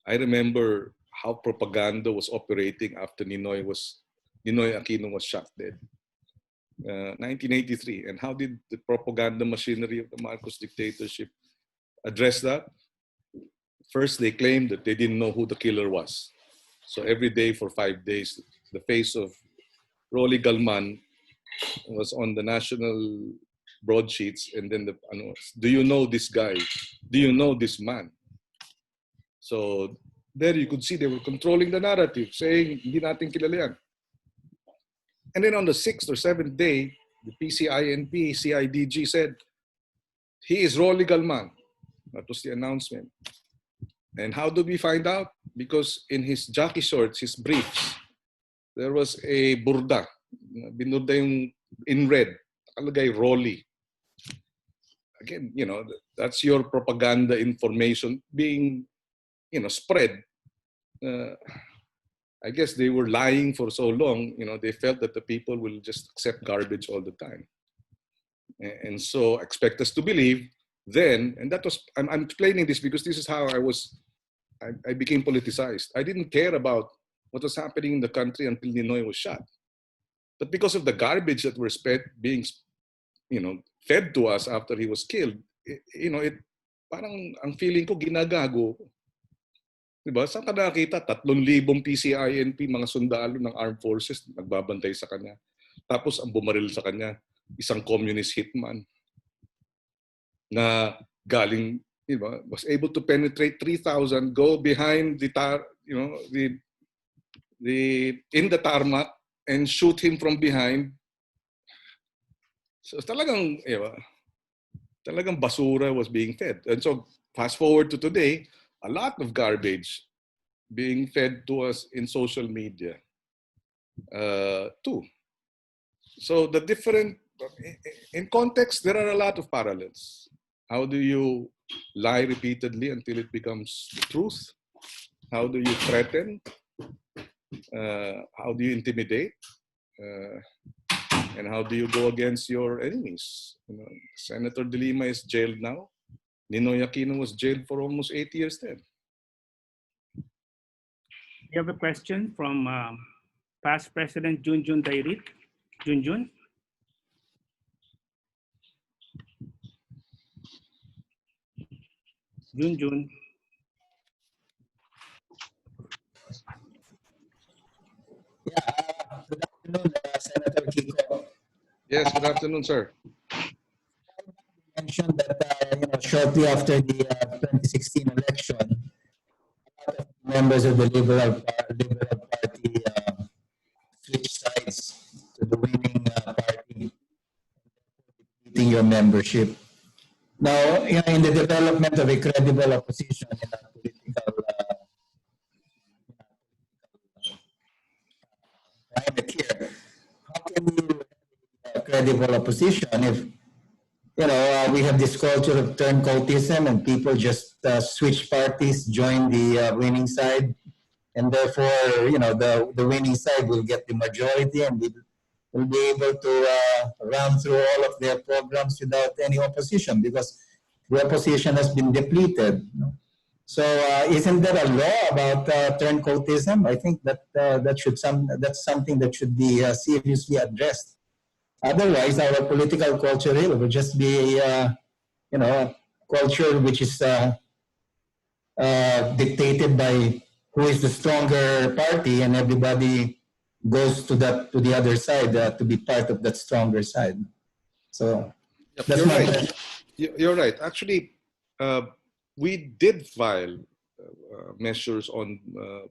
[SPEAKER 6] I remember how propaganda was operating after Ninoy Aquino was shot dead. 1983. And how did the propaganda machinery of the Marcos dictatorship address that? First, they claimed that they didn't know who the killer was. So every day for 5 days, the face of Rolly Galman was on the national broadsheets, and then do you know this guy? Do you know this man? So there you could see they were controlling the narrative, saying, hindi natin kilala yan. And then on the 6th or 7th day, the PCINP, CIDG said, he is Rolly Galman. That was the announcement. And how did we find out? Because in his jockey shorts, his briefs, there was a burda. Binurda yung in red. Nakalagay Rolly. Again, that's your propaganda information being, spread. I guess they were lying for so long, they felt that the people will just accept garbage all the time. And so expect us to believe then, and that was, I'm explaining this because this is how I became politicized. I didn't care about what was happening in the country until Ninoy was shot. But because of the garbage that were being, fed to us after he was killed, parang ang feeling ko ginagago. Diba? Saan ka nakakita? 3,000 PCINP, mga sundalo ng armed forces, nagbabantay sa kanya. Tapos ang bumaril sa kanya, isang communist hitman na galing, was able to penetrate 3,000, go behind the in the tarmac and shoot him from behind. So talagang, talagang basura was being fed. And so fast forward to today, a lot of garbage being fed to us in social media too. So the different, in context, there are a lot of parallels. How do you lie repeatedly until it becomes the truth? How do you threaten? How do you intimidate? And how do you go against your enemies? Senator De Lima is jailed now. Ninoy Aquino was jailed for almost 8 years then.
[SPEAKER 2] We have a question from past President Junjun Dairit. Junjun? Junjun.
[SPEAKER 11] Good afternoon, Senator Kiko.
[SPEAKER 6] Yes, good afternoon, sir.
[SPEAKER 11] You mentioned that shortly after the 2016 election, a lot of members of the Liberal Party switched sides to the winning party, depleting your membership. Now, in the development of a credible opposition in a political climate here, how can you have a credible opposition if we have this culture of turncoatism and people just switch parties, join the winning side, and therefore the winning side will get the majority and will be able to run through all of their programs without any opposition because the opposition has been depleted. So isn't there a law about turncoatism? I think that that's something that should be seriously addressed. Otherwise, our political culture will just be a culture which is dictated by who is the stronger party, and everybody goes to the other side to be part of that stronger side. So that's
[SPEAKER 6] you're right. You're right. Actually, we did file measures on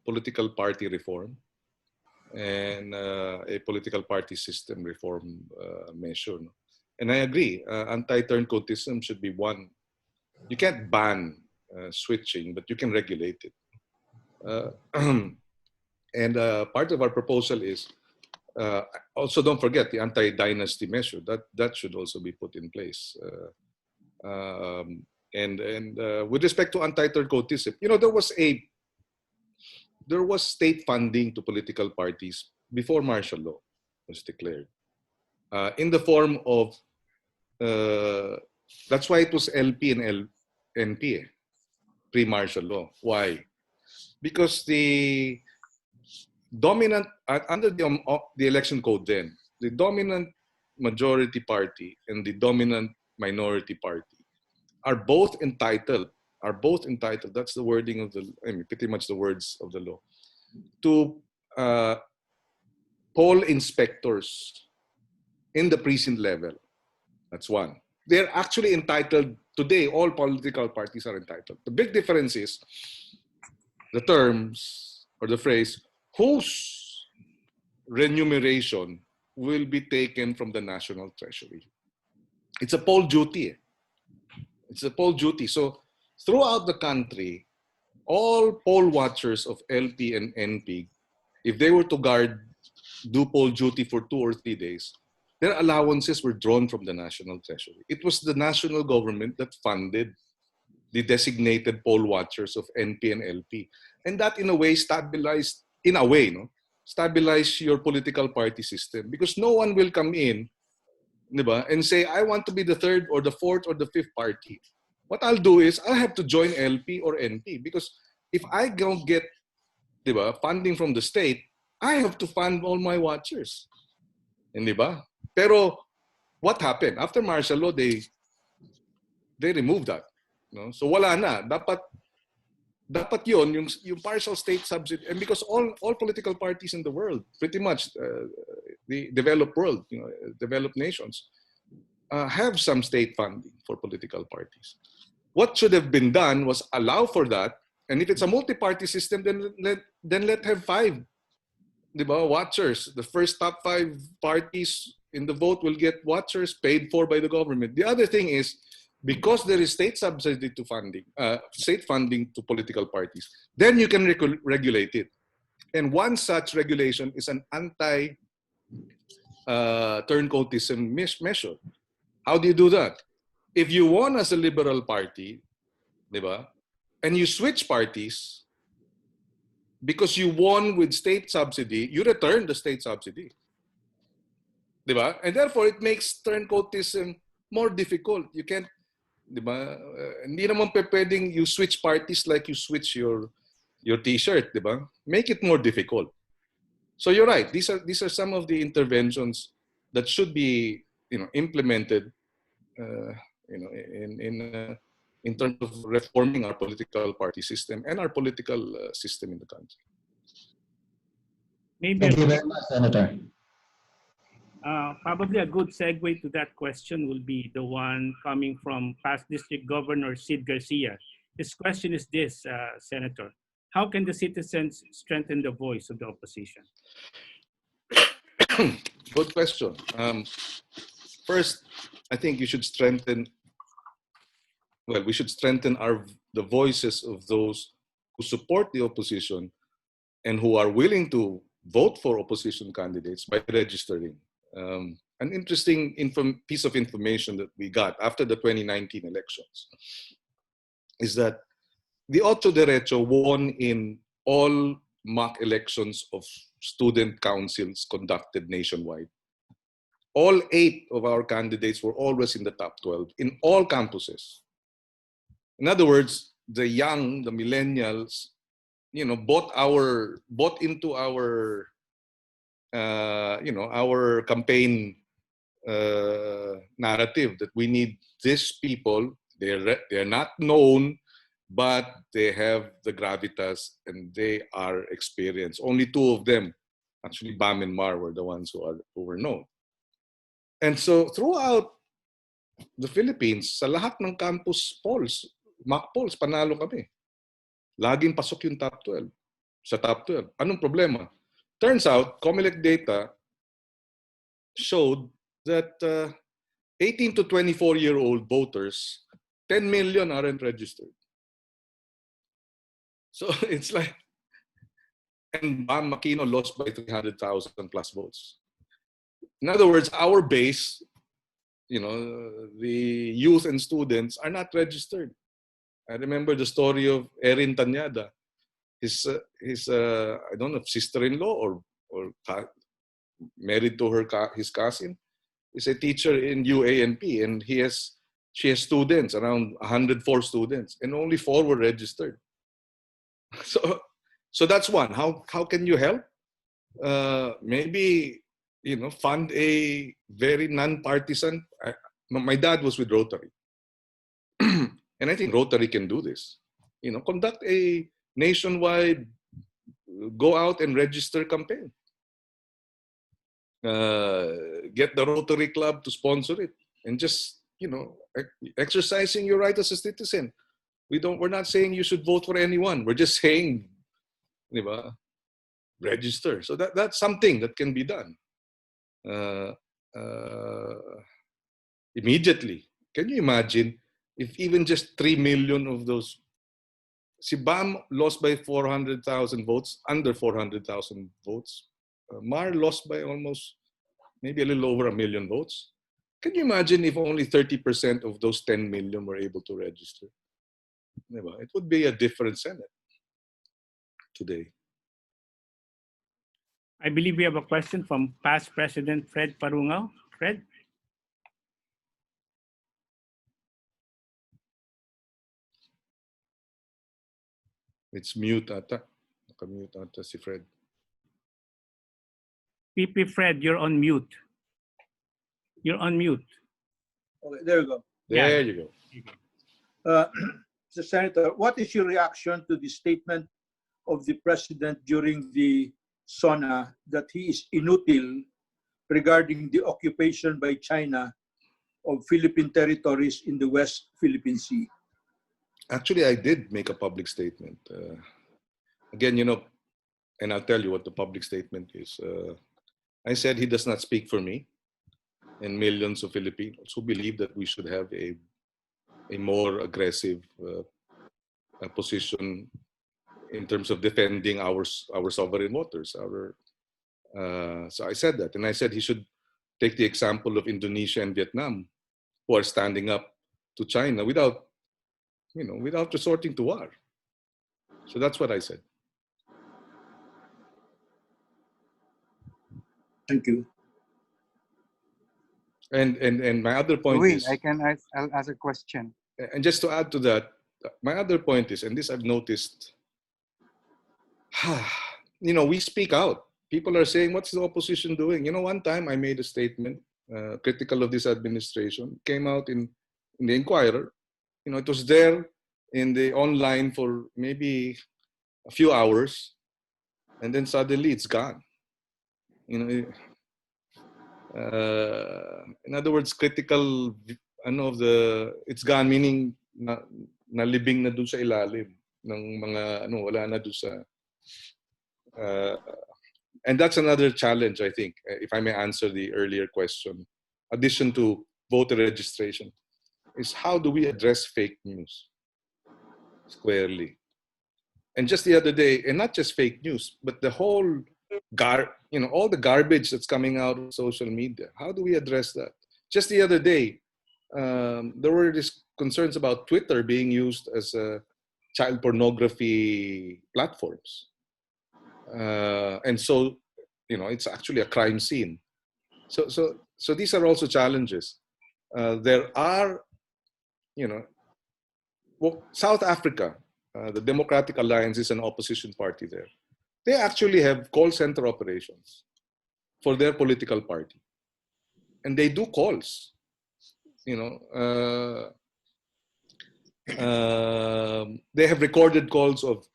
[SPEAKER 6] political party reform and a political party system reform measure. And I agree, anti-turncoatism should be one. You can't ban switching, but you can regulate it. And part of our proposal is, also don't forget the anti-dynasty measure, that should also be put in place. And with respect to anti-turncoatism, there was there was state funding to political parties before martial law was declared, in the form of, that's why it was LP and NP, pre-martial law. Why? Because the dominant, under the election code then, the dominant majority party and the dominant minority party are both entitled, that's the wording of the, I mean, pretty much the words of the law, to poll inspectors in the precinct level. That's one. They're actually entitled, today all political parties are entitled. The big difference is the terms or the phrase, whose remuneration will be taken from the national treasury. It's a poll duty. It's a poll duty. So throughout the country, all poll watchers of LP and NP, if they were to do poll duty for 2 or 3 days, their allowances were drawn from the national treasury. It was the national government that funded the designated poll watchers of NP and LP. And that in a way stabilized, stabilize your political party system, because no one will come in, diba, and say, I want to be the third or the fourth or the fifth party. What I'll do is I'll have to join LP or NP, because if I don't get, diba, funding from the state, I have to fund all my watchers. And diba? Pero what happened? After martial law, they removed that. No? So wala na. Dapat yun, yung partial state subsidy, and because all political parties in the world, pretty much the developed world, developed nations, have some state funding for political parties. What should have been done was allow for that, and if it's a multi-party system, then let have 5, diba, watchers. The first top 5 parties in the vote will get watchers paid for by the government. The other thing is, because there is state subsidy to funding, state funding to political parties, then you can regulate it. And one such regulation is an anti-turncoatism measure. How do you do that? If you won as a liberal party, diba, and you switch parties, because you won with state subsidy, you return the state subsidy. Diba? And therefore, it makes turncoatism more difficult. You can't, diba? Hindi naman pwedeng you switch parties like you switch your t-shirt, diba? Make it more difficult. So you're right. These are some of the interventions that should be, implemented, in terms of reforming our political party system and our political system in the country.
[SPEAKER 2] Maybe
[SPEAKER 11] Thank you very much, Senator.
[SPEAKER 2] Probably a good segue to that question will be the one coming from past District Governor Sid Garcia. His question is this, Senator. How can the citizens strengthen the voice of the opposition?
[SPEAKER 6] Good question. First, I think you should strengthen, we should strengthen the voices of those who support the opposition and who are willing to vote for opposition candidates by registering. An interesting piece of information that we got after the 2019 elections is that the Ocho Derecho won in all mock elections of student councils conducted nationwide. All 8 of our candidates were always in the top 12 in all campuses. In other words, the young, the millennials, bought into our our campaign narrative that we need these people. They're not known, but they have the gravitas and they are experienced. Only 2 of them, actually Bam and Mar, were the ones who were known. And so throughout the Philippines, sa lahat ng campus polls, mock polls, panalo kami. Laging pasok yung top 12. Sa top 12. Anong problema? Turns out, COMELEC data showed that 18 to 24-year-old voters, 10 million aren't registered. So it's like, and Bam Aquino lost by 300,000 plus votes. In other words, our base, the youth and students are not registered. I remember the story of Erin Tanyada. his I don't know, sister-in-law or married to his cousin is a teacher in UANP, and she has students, around 104 students, and only 4 were registered. So that's one. How can you help? Maybe, fund a very non-partisan. My dad was with Rotary, and I think Rotary can do this. Conduct a nationwide go out and register campaign. Get the Rotary Club to sponsor it, and just exercising your right as a citizen. We're not saying you should vote for anyone. We're just saying, register. So that's something that can be done immediately. Can you imagine if even just 3 million of those? Si Bam lost by 400,000 votes, under 400,000 votes. Mar lost by almost, maybe a little over 1 million votes. Can you imagine if only 30% of those 10 million were able to register? It would be a different Senate today.
[SPEAKER 2] I believe we have a question from past President Fred Parungaw. Fred?
[SPEAKER 6] It's mute ata. Naka-mute ata si Fred.
[SPEAKER 2] PP Fred, you're on mute. You're on mute.
[SPEAKER 12] Okay, there you go.
[SPEAKER 6] There you
[SPEAKER 12] go. Mr. Senator, what is your reaction to the statement of the President during the SONA that he is inutile regarding the occupation by China of Philippine territories in the West Philippine Sea?
[SPEAKER 6] Actually, I did make a public statement. Again, and I'll tell you what the public statement is. I said he does not speak for me and millions of Filipinos who believe that we should have a more aggressive position in terms of defending our sovereign waters. So I said that, and I said he should take the example of Indonesia and Vietnam, who are standing up to China without resorting to war. So that's what I said.
[SPEAKER 12] Thank you.
[SPEAKER 6] And my other point is,
[SPEAKER 5] I'll ask a question.
[SPEAKER 6] And just to add to that, my other point is, and this I've noticed, we speak out. People are saying, what's the opposition doing? One time I made a statement critical of this administration, came out in the Inquirer. It was there in the online for maybe a few hours, and then suddenly it's gone. In other words, critical it's gone, meaning nalibing na dun sa ilalim ng mga wala na dun sa and that's another challenge, I think, if I may answer the earlier question. Addition to voter registration, is how do we address fake news squarely? And just the other day, and not just fake news, but the whole all the garbage that's coming out of social media. How do we address that? Just the other day, there were these concerns about Twitter being used as child pornography platforms. And so, it's actually a crime scene. So these are also challenges. There are, South Africa, the Democratic Alliance is an opposition party there. They actually have call center operations for their political party. And they do calls, they have recorded calls of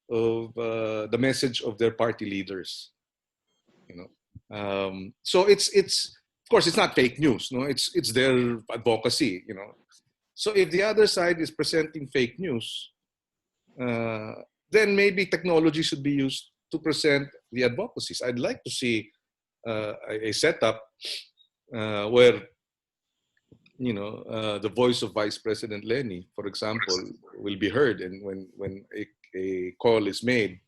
[SPEAKER 6] the message of their party leaders, so it's of course it's not fake news, it's their advocacy, So if the other side is presenting fake news, then maybe technology should be used to present the advocacies. I'd like to see a setup where the voice of Vice President Lenny, for example, will be heard, and when a call is made,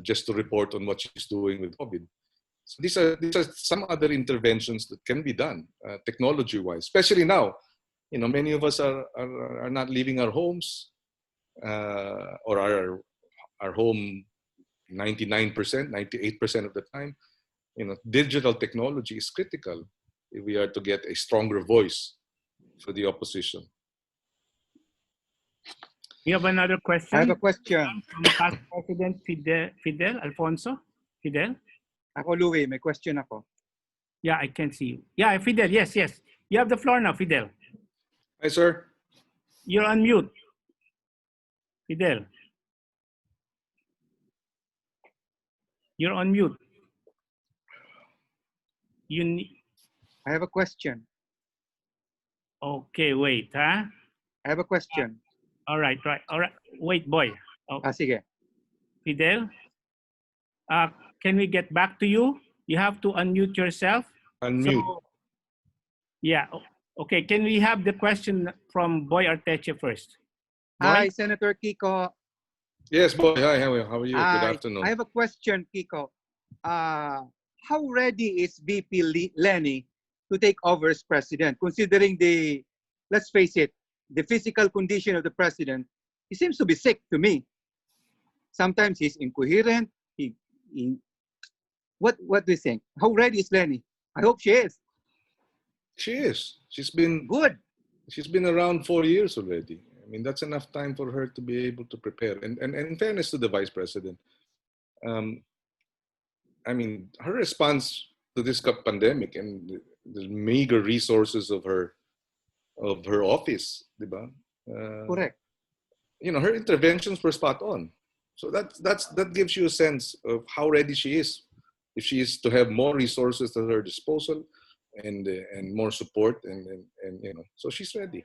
[SPEAKER 6] just to report on what she's doing with COVID. So these are some other interventions that can be done technology-wise, especially now. Many of us are not leaving our homes, or our home 99%, 98% of the time. Digital technology is critical if we are to get a stronger voice for the opposition.
[SPEAKER 2] You have another question?
[SPEAKER 13] I have a question.
[SPEAKER 2] From past President Fidel Alfonso. Fidel?
[SPEAKER 13] Ako, Louie, may question ako.
[SPEAKER 2] Yeah, I can see you. Yeah, Fidel, yes. You have the floor now, Fidel.
[SPEAKER 6] Hi, sir.
[SPEAKER 2] You're on mute. Fidel. You're on mute.
[SPEAKER 13] I have a question.
[SPEAKER 2] Okay, wait, huh?
[SPEAKER 13] I have a question.
[SPEAKER 2] All right. Wait, boy. Okay.
[SPEAKER 13] Sige.
[SPEAKER 2] Fidel, can we get back to you? You have to unmute yourself.
[SPEAKER 6] Unmute.
[SPEAKER 2] So, yeah. Okay, can we have the question from Boy Arteche first? Boy?
[SPEAKER 13] Hi, Senator Kiko.
[SPEAKER 6] Yes, boy. Hi, how are you?
[SPEAKER 13] Hi.
[SPEAKER 6] Good afternoon.
[SPEAKER 13] I have a question, Kiko. How ready is VP Lenny to take over as president, considering let's face it, the physical condition of the president? He seems to be sick to me. Sometimes he's incoherent. What do you think? How ready is Lenny? I hope she is.
[SPEAKER 6] She is. She's been
[SPEAKER 13] good.
[SPEAKER 6] She's been around 4 years already. I mean, that's enough time for her to be able to prepare. And in fairness to the vice president, I mean, her response to this pandemic and the meager resources of her office, diba?
[SPEAKER 13] Correct.
[SPEAKER 6] Her interventions were spot on. So that gives you a sense of how ready she is. If she is to have more resources at her disposal and more support and so she's ready.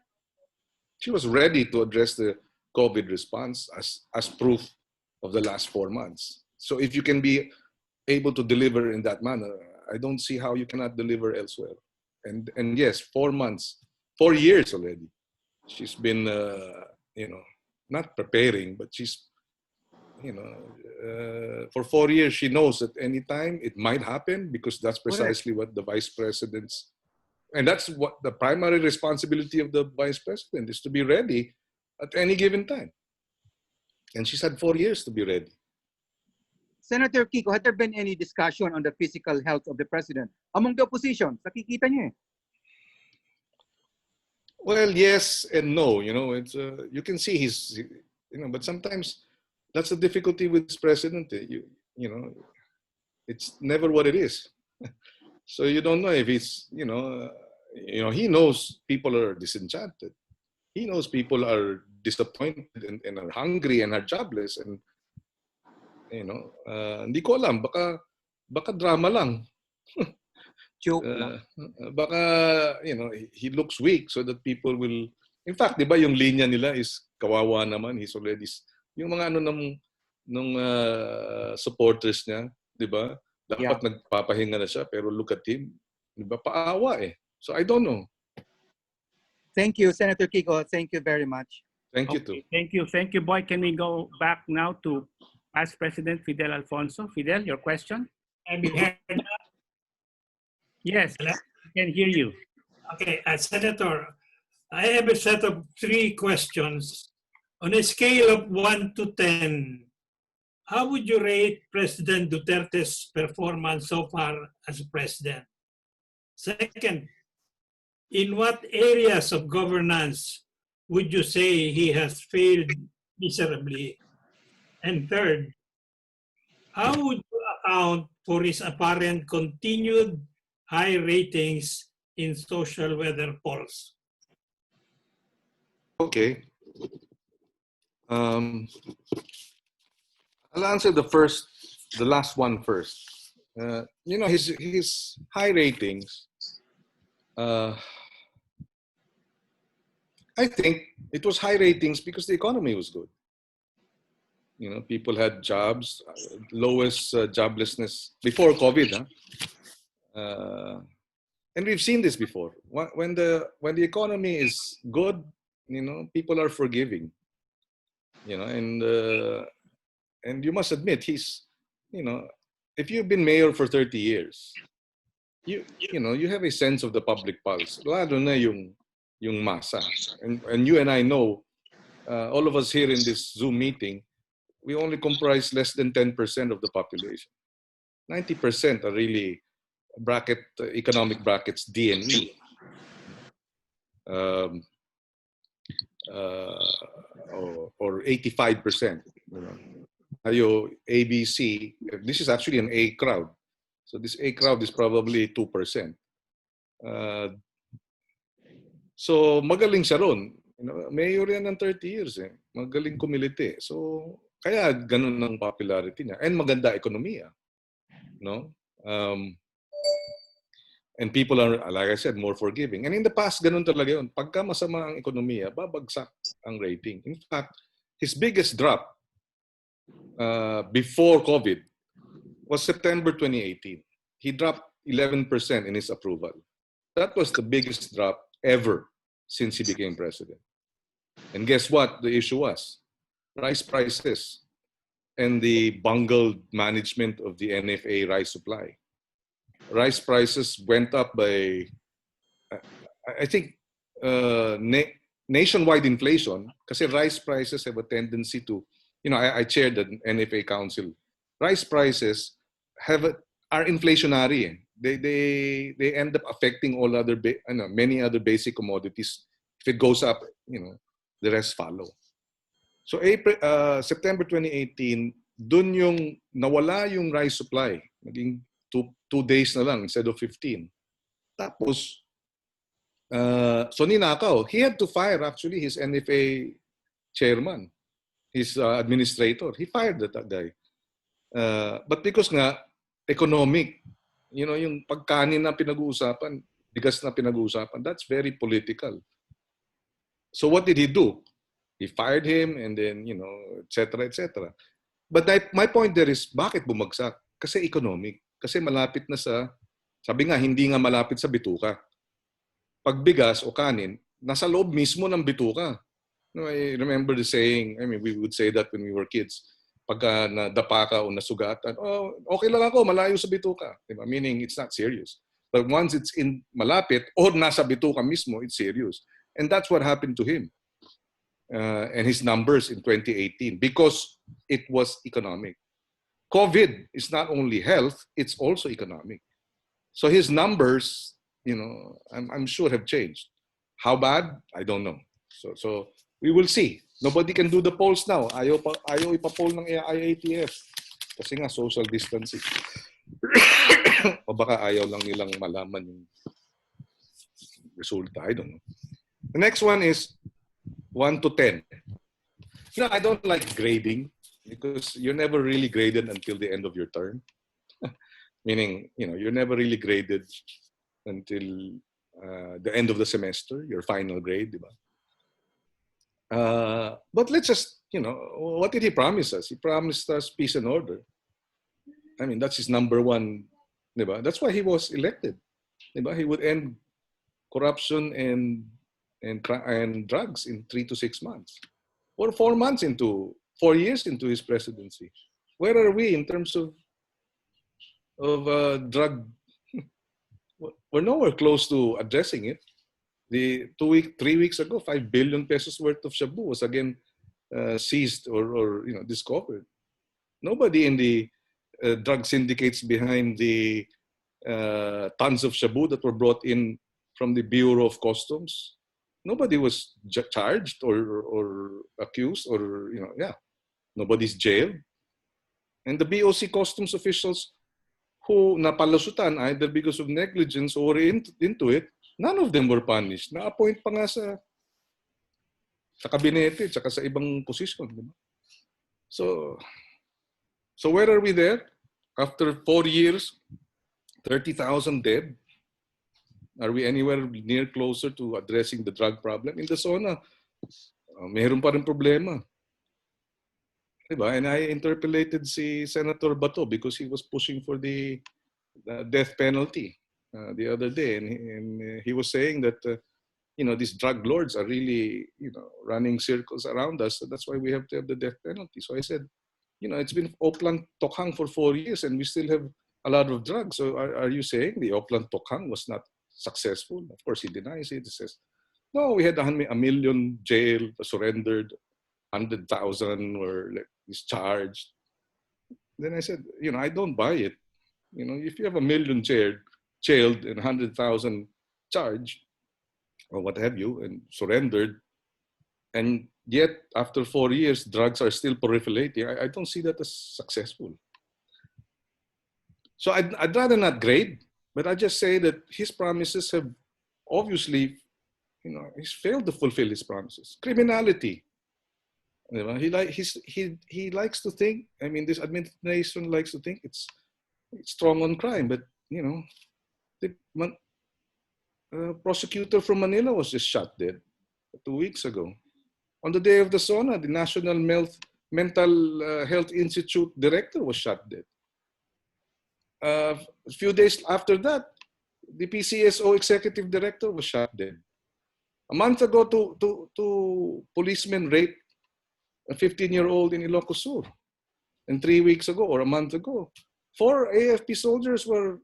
[SPEAKER 6] She was ready to address the COVID response as proof of the last 4 months. So if you can be able to deliver in that manner, I don't see how you cannot deliver elsewhere. And yes, 4 months, 4 years already. She's been, not preparing, but she's, for 4 years, she knows at any time it might happen because that's precisely what the vice president's, and that's what the primary responsibility of the vice president is, to be ready at any given time. And she's had 4 years to be ready.
[SPEAKER 13] Senator Kiko, had there been any discussion on the physical health of the president among the opposition? Nakikita niyo eh.
[SPEAKER 6] Well, yes and no. It's you can see he's, but sometimes that's the difficulty with this president. It's never what it is. So you don't know if it's, he knows people are disenchanted. He knows people are disappointed and are hungry and are jobless. And, hindi ko alam, baka drama lang.
[SPEAKER 13] Joke lang.
[SPEAKER 6] Baka, he looks weak so that people will, in fact, di ba yung linya nila is kawawa naman. He's already, yung mga nung supporters niya, di ba? Dapat nagpapahinga na siya, pero look at him. Di ba? Paawa eh. So I don't know.
[SPEAKER 13] Thank you, Senator Kiko. Thank you very much.
[SPEAKER 6] Thank you too.
[SPEAKER 2] Thank you, Boy. Can we go back now to past President Fidel Alfonso? Fidel, your question?
[SPEAKER 14] I'm here.
[SPEAKER 2] Yes, I can hear you.
[SPEAKER 14] Okay, Senator, I have a set of 3 questions. On a scale of 1 to 10, how would you rate President Duterte's performance so far as president? Second, in what areas of governance would you say he has failed miserably? And third, how would you account for his apparent continued high ratings in social weather polls?
[SPEAKER 6] Okay. I'll answer the last one first. His high ratings, I think it was high ratings because the economy was good. People had jobs, lowest joblessness before COVID. And we've seen this before. When the economy is good, people are forgiving. And you must admit he's, if you've been mayor for 30 years, you have a sense of the public pulse. Lalo na yung masa. And you and I know, all of us here in this Zoom meeting, we only comprise less than 10% of the population. 90% are really economic brackets D and E. Or 85%. Tayo, ABC, this is actually an A crowd. So this A crowd is probably 2%. So magaling siya ron. Mayor yan ng 30 years eh. Magaling kumiliti. So kaya ganun ang popularity niya. And maganda ekonomiya. No? And people are, like I said, more forgiving. And in the past, ganun talaga yun. Pagka masama ang ekonomiya, babagsak ang rating. In fact, his biggest drop before COVID was September 2018. He dropped 11% in his approval. That was the biggest drop ever since he became president. And guess what the issue was? Rice prices and the bungled management of the NFA rice supply. Rice prices went up by, I think, nationwide inflation, kasi rice prices have a tendency to, I chaired the NFA Council. Rice prices are inflationary. They end up affecting all other, many other basic commodities. If it goes up, the rest follow. So September 2018, dun yung nawala yung rice supply. Naging 2 days na lang instead of 15. Tapos, so ninakaw. He had to fire actually his NFA chairman, his administrator. He fired that guy. But because nga, economic, yung pagkanin na pinag-uusapan, bigas na pinag-uusapan, that's very political. So what did he do? He fired him and then, et cetera. But my point there is, bakit bumagsak? Kasi economic. Kasi malapit na sabi nga, hindi nga malapit sa bituka. Pag bigas o kanin, nasa loob mismo ng bituka. I remember the saying, we would say that when we were kids. Pagka nadapa ka o nasugatan, okay lang ako, malayo sa bituka. Diba? Meaning, it's not serious. But once it's in malapit or nasa bituka mismo, it's serious. And that's what happened to him. And his numbers in 2018, because it was economic. COVID is not only health, it's also economic. So his numbers, I'm sure have changed. How bad? I don't know. So we will see. Nobody can do the polls now. Ayaw ipa-poll ng IATF. Kasi nga social distancing. O baka ayaw lang nilang malaman yung resulta. I don't know. The next one is 1 to 10. I don't like grading because you're never really graded until the end of your term. Meaning, you're never really graded until the end of the semester, your final grade, diba? But let's just, what did he promise us? He promised us peace and order. That's his number one, diba? That's why he was elected. Diba? He would end corruption and drugs in 3 to 6 months. Or 4 years into his presidency. Where are we in terms of drug? We're nowhere close to addressing it. 3 weeks ago, 5 billion pesos worth of shabu was again seized or discovered. Nobody in the drug syndicates behind the tons of shabu that were brought in from the Bureau of Customs. Nobody was charged or accused or, nobody's jailed. And the BOC customs officials who napalusutan either because of negligence or into it, none of them were punished. Na-appoint pa nga sa kabinete at sa ibang posisyon. Diba? So where are we there? After 4 years, 30,000 dead. Are we anywhere near closer to addressing the drug problem? In the zona, mayroon pa rin problema. Diba? And I interpellated si Senator Bato because he was pushing for the death penalty the other day. And he was saying that, these drug lords are really, running circles around us. So that's why we have to have the death penalty. So I said, it's been Oplan Tokhang for 4 years and we still have a lot of drugs. So are you saying the Oplan Tokhang was not successful? Of course, he denies it. He says, no, we had 1 million jailed, surrendered, 100,000 were is charged. Then I said, I don't buy it. If you have $1 million jailed and 100,000 charged, or what have you, and surrendered, and yet after 4 years, drugs are still proliferating, I don't see that as successful. So I'd rather not grade, but I just say that his promises have obviously, he's failed to fulfill his promises. Criminality. He likes to think, this administration likes to think it's strong on crime, but, the prosecutor from Manila was just shot dead 2 weeks ago. On the day of the SONA, the National Mental Health Institute director was shot dead. A few days after that, the PCSO executive director was shot dead. A month ago, two policemen raped a 15-year-old in Ilocos Sur. And 3 weeks ago, or a month ago, 4 AFP soldiers were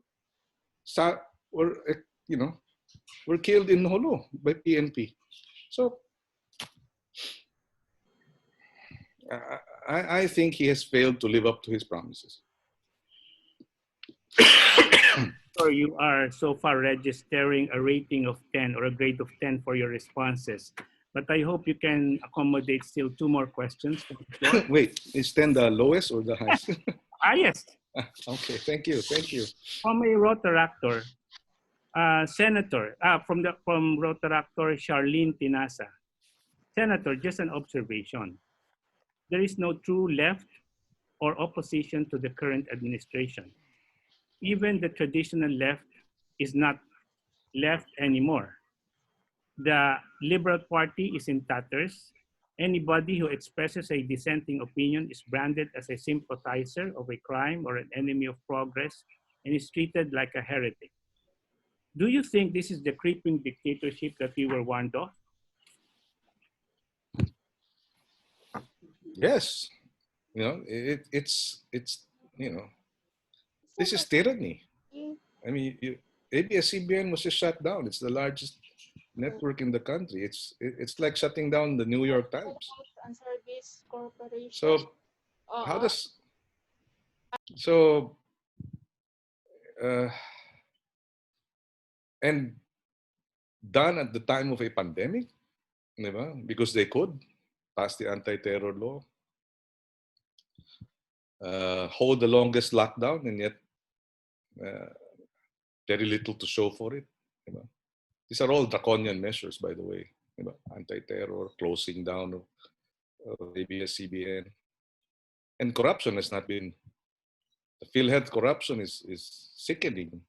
[SPEAKER 6] killed in Holo by PNP. So I think he has failed to live up to his promises.
[SPEAKER 2] So you are so far registering a rating of 10 or a grade of 10 for your responses. But I hope you can accommodate still 2 more questions.
[SPEAKER 6] Wait, is 10 the lowest or the highest?
[SPEAKER 2] Highest.
[SPEAKER 6] Okay, thank you.
[SPEAKER 2] From a Rotaractor, Senator, from Rotaractor Charlene Tinasa. Senator, just an observation. There is no true left or opposition to the current administration. Even the traditional left is not left anymore. The Liberal Party is in tatters. Anybody who expresses a dissenting opinion is branded as a sympathizer of a crime or an enemy of progress and is treated like a heretic. Do you think this is the creeping dictatorship that we were warned of?
[SPEAKER 6] Yes. It's this is tyranny. ABS-CBN was just shut down. It's the largest network in the country. It's like shutting down the New York Times. So how does and done at the time of a pandemic, because they could pass the anti-terror law, hold the longest lockdown, and yet very little to show for it. These are all draconian measures, by the way. Anti-terror, closing down of ABS-CBN. And corruption has not been, the PhilHealth corruption is sickening.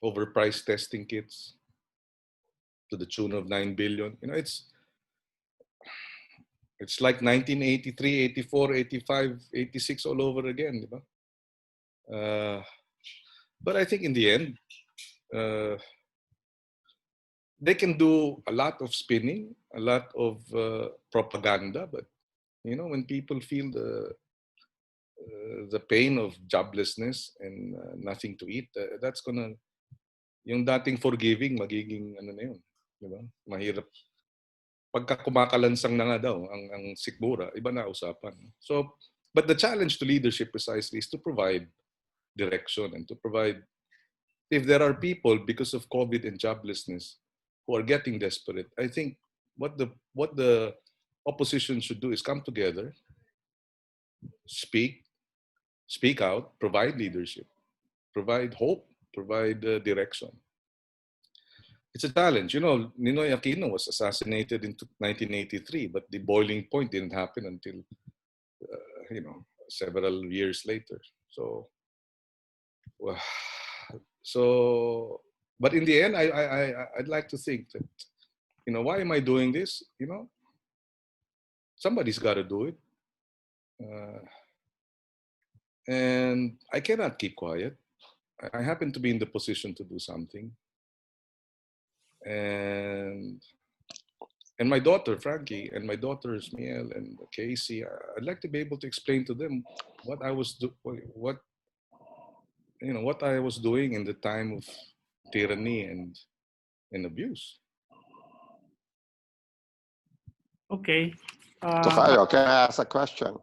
[SPEAKER 6] Overpriced testing kits to the tune of 9 billion. It's like 1983, 84, 85, 86 all over again. But I think in the end, they can do a lot of spinning, a lot of propaganda, but when people feel the pain of joblessness and nothing to eat, that's gonna, yung dating forgiving, magiging ano na yun, diba? Mahirap. Pagka kumakalansang na nga daw ang sikmura, iba na usapan. So, but the challenge to leadership precisely is to provide direction and to provide, if there are people because of COVID and joblessness who are getting desperate, I think what the opposition should do is come together, speak out, provide leadership, provide hope, provide direction. It's a challenge. Ninoy Aquino was assassinated in 1983, but the boiling point didn't happen until, several years later. But in the end, I'd like to think that, why am I doing this? Somebody's got to do it. And I cannot keep quiet. I happen to be in the position to do something. And my daughter, Frankie, and my daughters, Miel and Casey, I'd like to be able to explain to them what I was what I was doing in the time of tyranny and abuse.
[SPEAKER 2] Okay.
[SPEAKER 15] Tocayo, can I ask a question?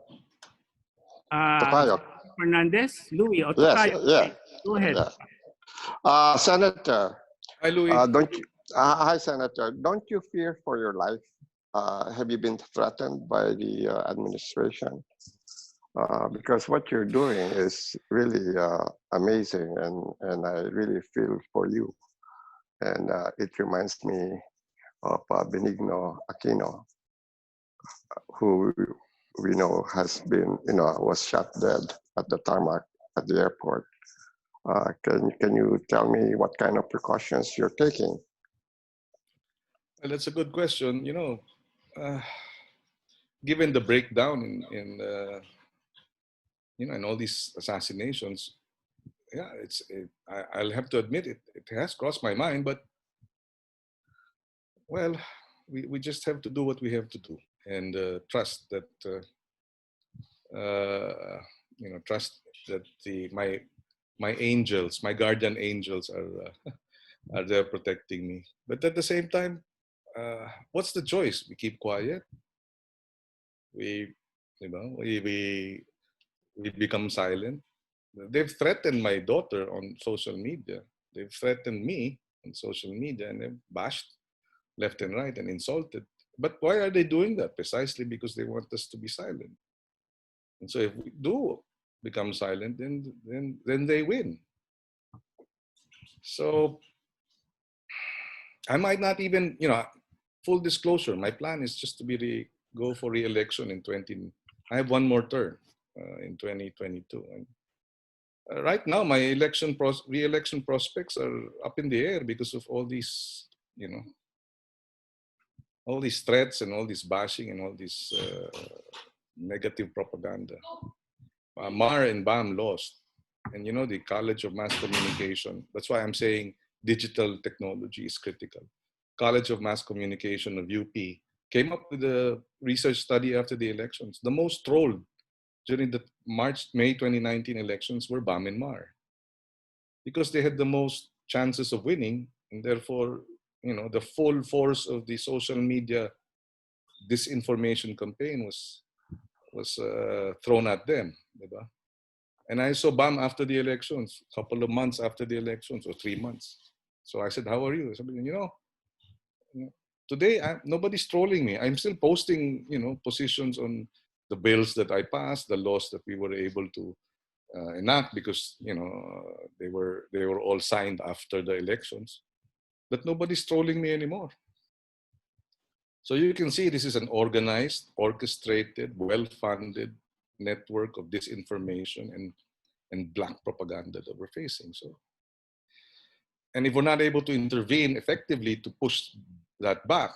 [SPEAKER 15] Tokayo.
[SPEAKER 2] Fernandez, Louis, or
[SPEAKER 15] Yes,
[SPEAKER 2] Tokayo?
[SPEAKER 15] yeah.
[SPEAKER 2] Go ahead.
[SPEAKER 15] Yeah. Senator.
[SPEAKER 6] Hi, Louis.
[SPEAKER 15] Hi, Senator. Don't you fear for your life? Have you been threatened by the administration? Because what you're doing is really amazing, and I really feel for you. And it reminds me of Benigno Aquino, who we know has been, was shot dead at the tarmac at the airport. Can you tell me what kind of precautions you're taking?
[SPEAKER 6] Well, that's a good question. Given the breakdown in all these assassinations, yeah, I'll have to admit it has crossed my mind, but well, we just have to do what we have to do and trust that trust that my angels, my guardian angels are there protecting me. But at the same time, what's the choice? We keep quiet. We become silent. They've threatened my daughter on social media. They've threatened me on social media, and they've bashed left and right and insulted. But why are they doing that? Precisely because they want us to be silent. And so if we do become silent, then they win. So I might not even, full disclosure, my plan is just to go for re-election I have one more term in 2022. And right now, my re-election prospects are up in the air because of all these, all these threats and all this bashing and all this negative propaganda. MAR and BAM lost. And the College of Mass Communication, that's why I'm saying digital technology is critical. College of Mass Communication of UP came up with a research study after the elections. The most trolled during the May 2019 elections were BAM and MAR because they had the most chances of winning, and therefore, the full force of the social media disinformation campaign was thrown at them. Diba? And I saw BAM after the elections, a couple of months after the elections, or 3 months. So I said, "How are you?" I said, today nobody's trolling me. I'm still posting, positions on the bills that I passed, the laws that we were able to enact because they were all signed after the elections. But nobody's trolling me anymore. So you can see this is an organized, orchestrated, well-funded network of disinformation and black propaganda that we're facing. So, and if we're not able to intervene effectively to push that back,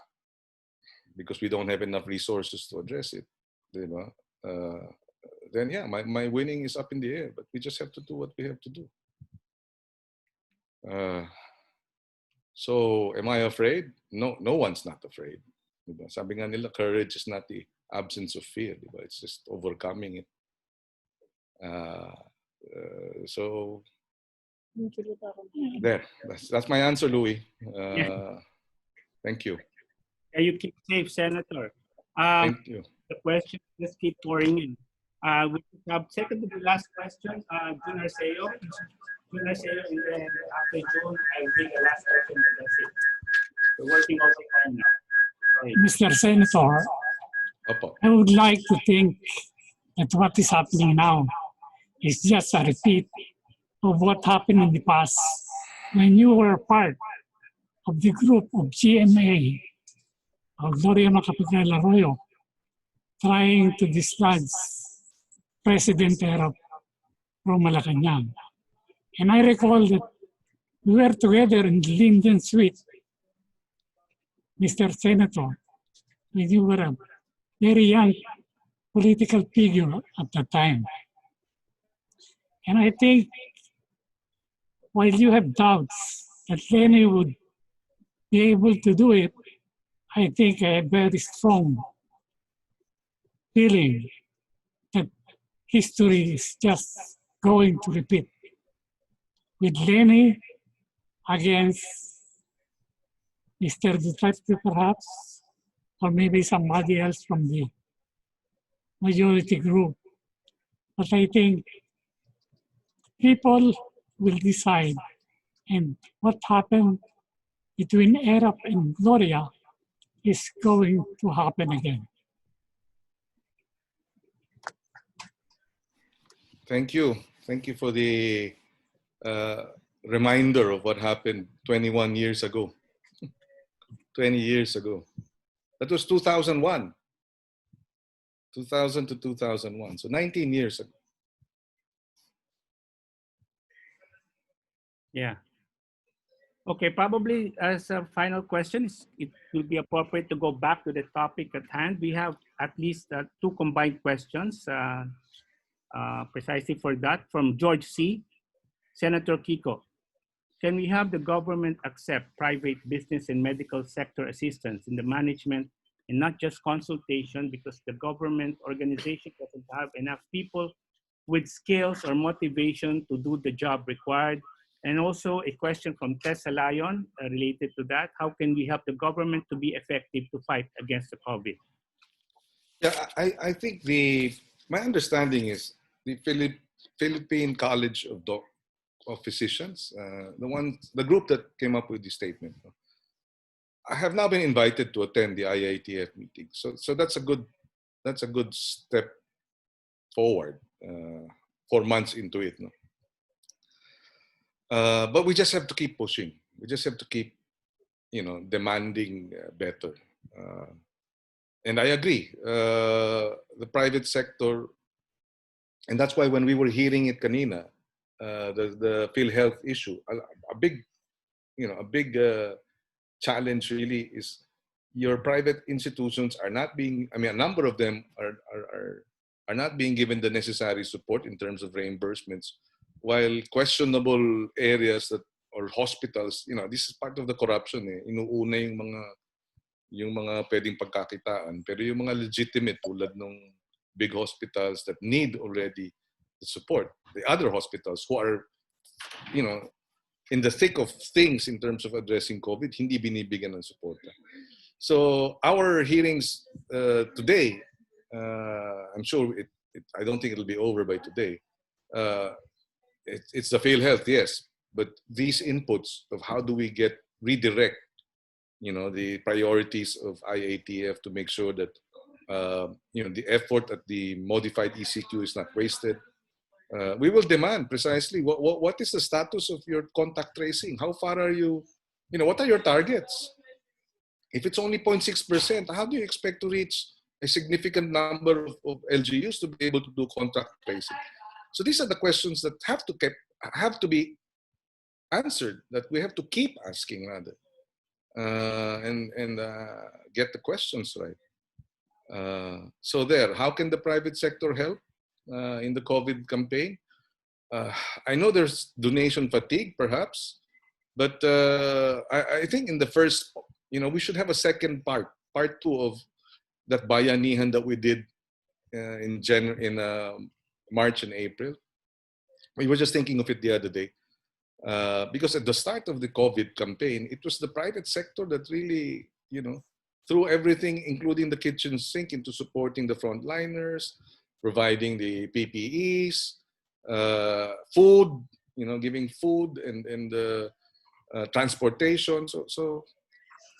[SPEAKER 6] because we don't have enough resources to address it, then yeah, my winning is up in the air. But we just have to do what we have to do. So am I afraid? No, no one's not afraid. Diba? Sabi nga nila, courage is not the absence of fear. Diba? It's just overcoming it. So there, that's my answer, Louis. Thank you.
[SPEAKER 2] Yeah, you keep safe, Senator.
[SPEAKER 6] Thank you.
[SPEAKER 2] The questions just keep pouring in. We have second to the last question, Jun Arceo. Jun Arceo, and then after June, I'll bring the last question, and that's it. We're working over time now. Sorry.
[SPEAKER 16] Mr. Senator, I would like to think that what is happening now is just a repeat of what happened in the past when you were part of the group of GMA, of Gloria Macapagal Arroyo, trying to dislodge President Erap from Malacanang. And I recall that we were together in the Linden Suite, Mr. Senator, when you were a very young political figure at the time. And I think while you have doubts that Lenny would be able to do it, I think I have very strong feeling that history is just going to repeat with Lenny against Mr. Duterte perhaps, or maybe somebody else from the majority group. But I think people will decide, and what happened between Erap and Gloria is going to happen again.
[SPEAKER 6] Thank you. Thank you for the reminder of what happened 21 years ago. 20 years ago. That was 2001. 2000 to 2001. So 19 years ago.
[SPEAKER 2] Yeah. Okay, probably as a final question, it will be appropriate to go back to the topic at hand. We have at least two combined questions precisely for that from George C. Senator Kiko, can we have the government accept private business and medical sector assistance in the management and not just consultation because the government organization doesn't have enough people with skills or motivation to do the job required? And also a question from Tessa Lyon related to that. How can we help the government to be effective to fight against the COVID?
[SPEAKER 6] Yeah, I think my understanding is the Philippine College of Physicians, the group that came up with the statement. I have now been invited to attend the IITF meeting, so that's a good step forward. 4 months into it, no? But we just have to keep pushing. We just have to keep, demanding better. And I agree, the private sector, and that's why when we were hearing it kanina, the PhilHealth issue, a big challenge really is your private institutions are not being, a number of them are not being given the necessary support in terms of reimbursements, while questionable areas or hospitals, this is part of the corruption. Inuuna yung mga pwedeng pagkakitaan, pero yung mga legitimate tulad ng big hospitals that need already the support, the other hospitals who are, in the thick of things in terms of addressing COVID, hindi binibigyan ng support. So our hearings today, I'm sure I don't think it'll be over by today. It's the PhilHealth, yes, but these inputs of how do we redirect, the priorities of IATF to make sure that, the effort at the modified ECQ is not wasted. We will demand precisely what is the status of your contact tracing? How far are you? What are your targets? If it's only 0.6%, how do you expect to reach a significant number of LGUs to be able to do contact tracing? So these are the questions that have to be answered, that we have to keep asking rather, and get the questions right. So how can the private sector help in the COVID campaign? I know there's donation fatigue, perhaps, but I think in the first, we should have a second part 2 of that bayanihan that we did in March and April. We were just thinking of it the other day, because at the start of the COVID campaign, it was the private sector that really, threw everything, including the kitchen sink, into supporting the frontliners, providing the PPEs, food, giving food and transportation. So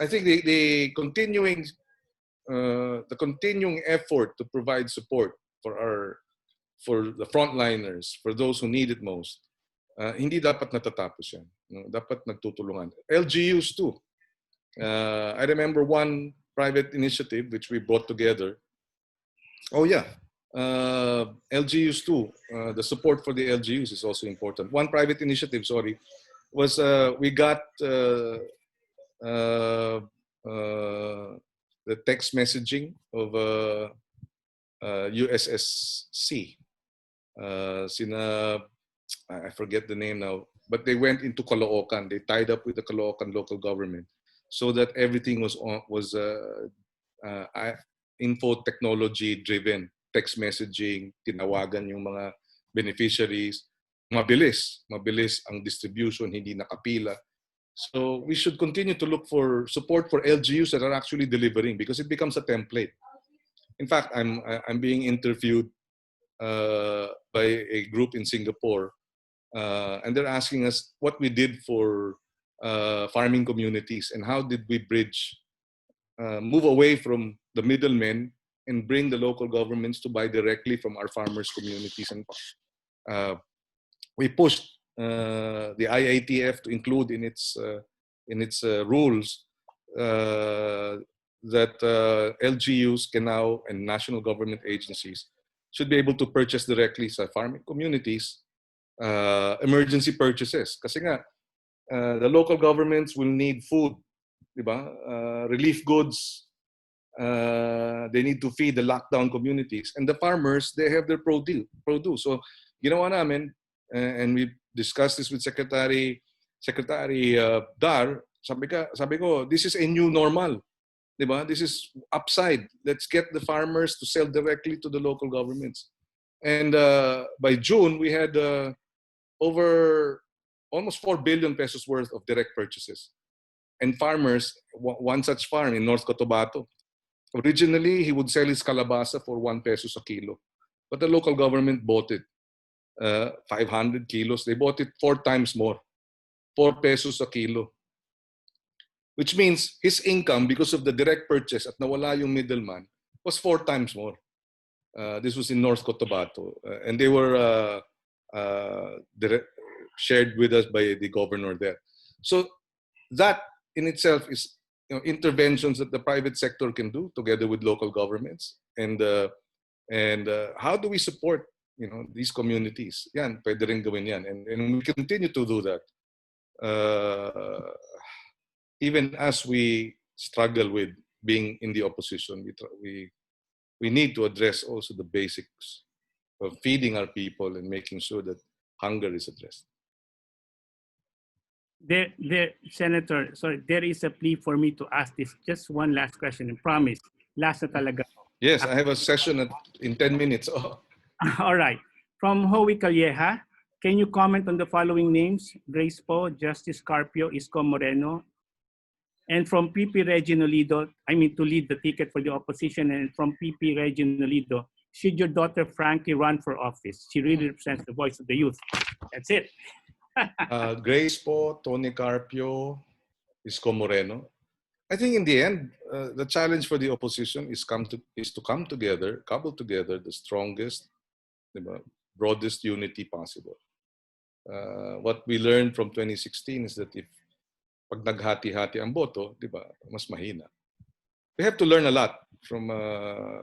[SPEAKER 6] I think the continuing effort to provide support for the frontliners, for those who need it most, hindi dapat natatapos yan. Dapat nagtutulungan. LGUs too. I remember one private initiative which we brought together. Oh yeah, LGUs too. The support for the LGUs is also important. One private initiative, was we got the text messaging of USSC. I forget the name now, but they went into Caloocan. They tied up with the Caloocan local government so that everything was info technology driven. Text messaging, tinawagan yung mga beneficiaries. Mabilis ang distribution, hindi nakapila. So we should continue to look for support for LGUs that are actually delivering, because it becomes a template. In fact, I'm being interviewed by a group in Singapore, and they're asking us what we did for farming communities and how did we bridge, move away from the middlemen and bring the local governments to buy directly from our farmers' communities. And we pushed the IATF to include in its rules that LGUs can now, and national government agencies should be able to purchase directly sa farming communities emergency purchases. Kasi nga, the local governments will need food, diba? Relief goods. They need to feed the lockdown communities. And the farmers, they have their produce. So, ginawa namin, and we discussed this with Secretary Dar, sabi ko, this is a new normal. Diba? This is upside. Let's get the farmers to sell directly to the local governments. And by June, we had over almost 4 billion pesos worth of direct purchases. And farmers, one such farm in North Cotabato, originally he would sell his calabasa for 1 pesos a kilo. But the local government bought it. 500 kilos. They bought it 4 times more. 4 pesos a kilo. Which means his income, because of the direct purchase at nawala yung middleman, was 4 times more. This was in North Cotabato. And they were shared with us by the governor there. So that in itself is interventions that the private sector can do together with local governments. And how do we support these communities? Yan, pwede rin gawin yan. And we continue to do that. Even as we struggle with being in the opposition, we need to address also the basics of feeding our people and making sure that hunger is addressed.
[SPEAKER 2] Senator, sorry, there is a plea for me to ask this. Just one last question, and promise. Last na talaga.
[SPEAKER 6] Yes, I have a session in 10 minutes. Oh.
[SPEAKER 2] All right. From Howie Calleja, can you comment on the following names? Grace Po, Justice Carpio, Isko Moreno. And from PP Reginolido, to lead the ticket for the opposition, and from PP Reginolido, should your daughter Frankie run for office? She really represents the voice of the youth. That's it.
[SPEAKER 6] Grace Po, Tony Carpio, Isko Moreno. I think in the end, the challenge for the opposition is to come together, couple together the strongest, broadest unity possible. What we learned from 2016 is that if pag naghati-hati ang boto, di ba, mas mahina. We have to learn a lot from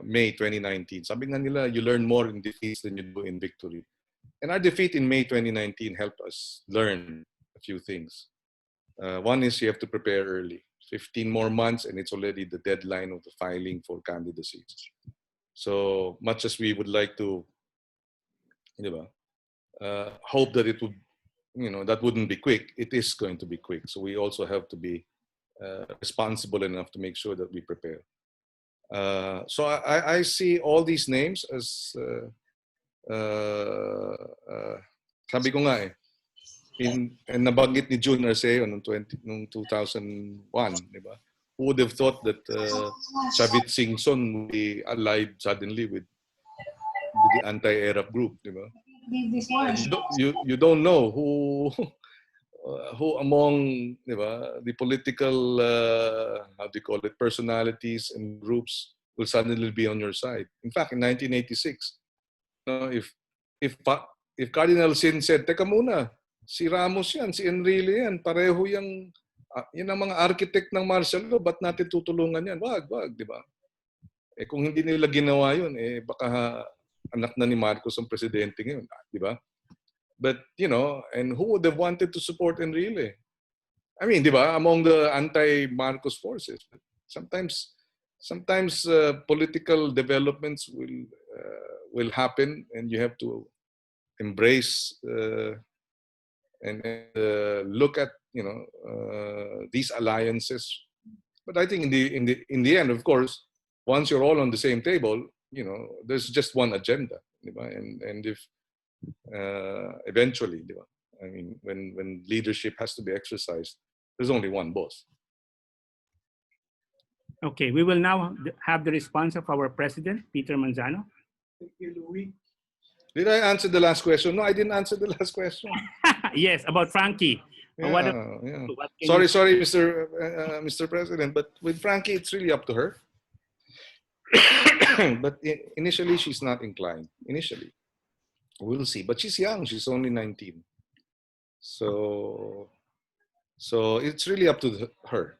[SPEAKER 6] May 2019. Sabi nga nila, you learn more in defeats than you do in victory. And our defeat in May 2019 helped us learn a few things. One is you have to prepare early. 15 more months and it's already the deadline of the filing for candidacies. So much as we would like to hope that it would, that wouldn't be quick, it is going to be quick. So we also have to be responsible enough to make sure that we prepare. So I see all these names as, sabi ko nga and nabanggit ni June Arceo noong 2001, di ba? Who would have thought that Chavit Singson would be allied suddenly with the anti-Arab group, di ba? You don't know who among the political how do you call it, personalities and groups will suddenly be on your side. In fact, in 1986, if Cardinal Sin said, "Teka muna, si Ramos yan, si Enrile yan, pareho yung yan ang mga architect ng martial law, ba't natin tutulungan yan?" Wag, di ba? Kung hindi nila ginawa yun, baka anak na ni Marcos ang presidente ngayon, di ba? But, and who would have wanted to support Enrile? I mean, di ba, among the anti-Marcos forces. Sometimes political developments will happen and you have to embrace and look at, these alliances. But I think in the end, of course, once you're all on the same table, there's just one agenda, and if eventually, I mean, when leadership has to be exercised, there's only one boss.
[SPEAKER 2] Okay, we will now have the response of our president, Peter Manzano.
[SPEAKER 12] Thank you, Louis.
[SPEAKER 6] Did I answer the last question? No, I didn't answer the last question.
[SPEAKER 2] Yes, about Frankie.
[SPEAKER 6] Yeah,
[SPEAKER 2] What,
[SPEAKER 6] yeah.
[SPEAKER 2] what can
[SPEAKER 6] Sorry,
[SPEAKER 2] you-
[SPEAKER 6] sorry, Mr. President, but with Frankie, it's really up to her. But initially, she's not inclined. Initially, we'll see. But she's young. She's only 19. So it's really up to her.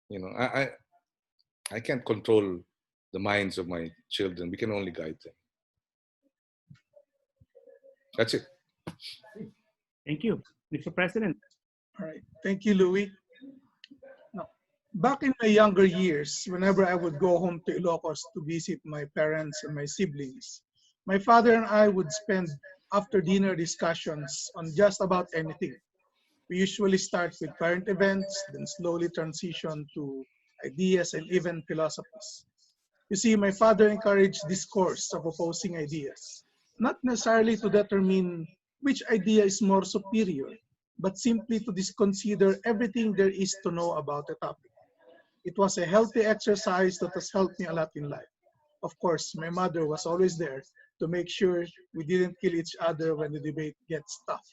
[SPEAKER 6] You know, I can't control the minds of my children. We can only guide them. That's it.
[SPEAKER 2] Thank you, Mr. President.
[SPEAKER 4] All right. Thank you, Louis. Now, back in my younger years, whenever I would go home to Ilocos to visit my parents and my siblings, my father and I would spend after dinner discussions on just about anything. We usually start with current events, then slowly transition to ideas and even philosophies. You see, my father encouraged discourse of opposing ideas, not necessarily to determine which idea is more superior, but simply to disconsider everything there is to know about the topic. It was a healthy exercise that has helped me a lot in life. Of course, my mother was always there to make sure we didn't kill each other when the debate gets tough.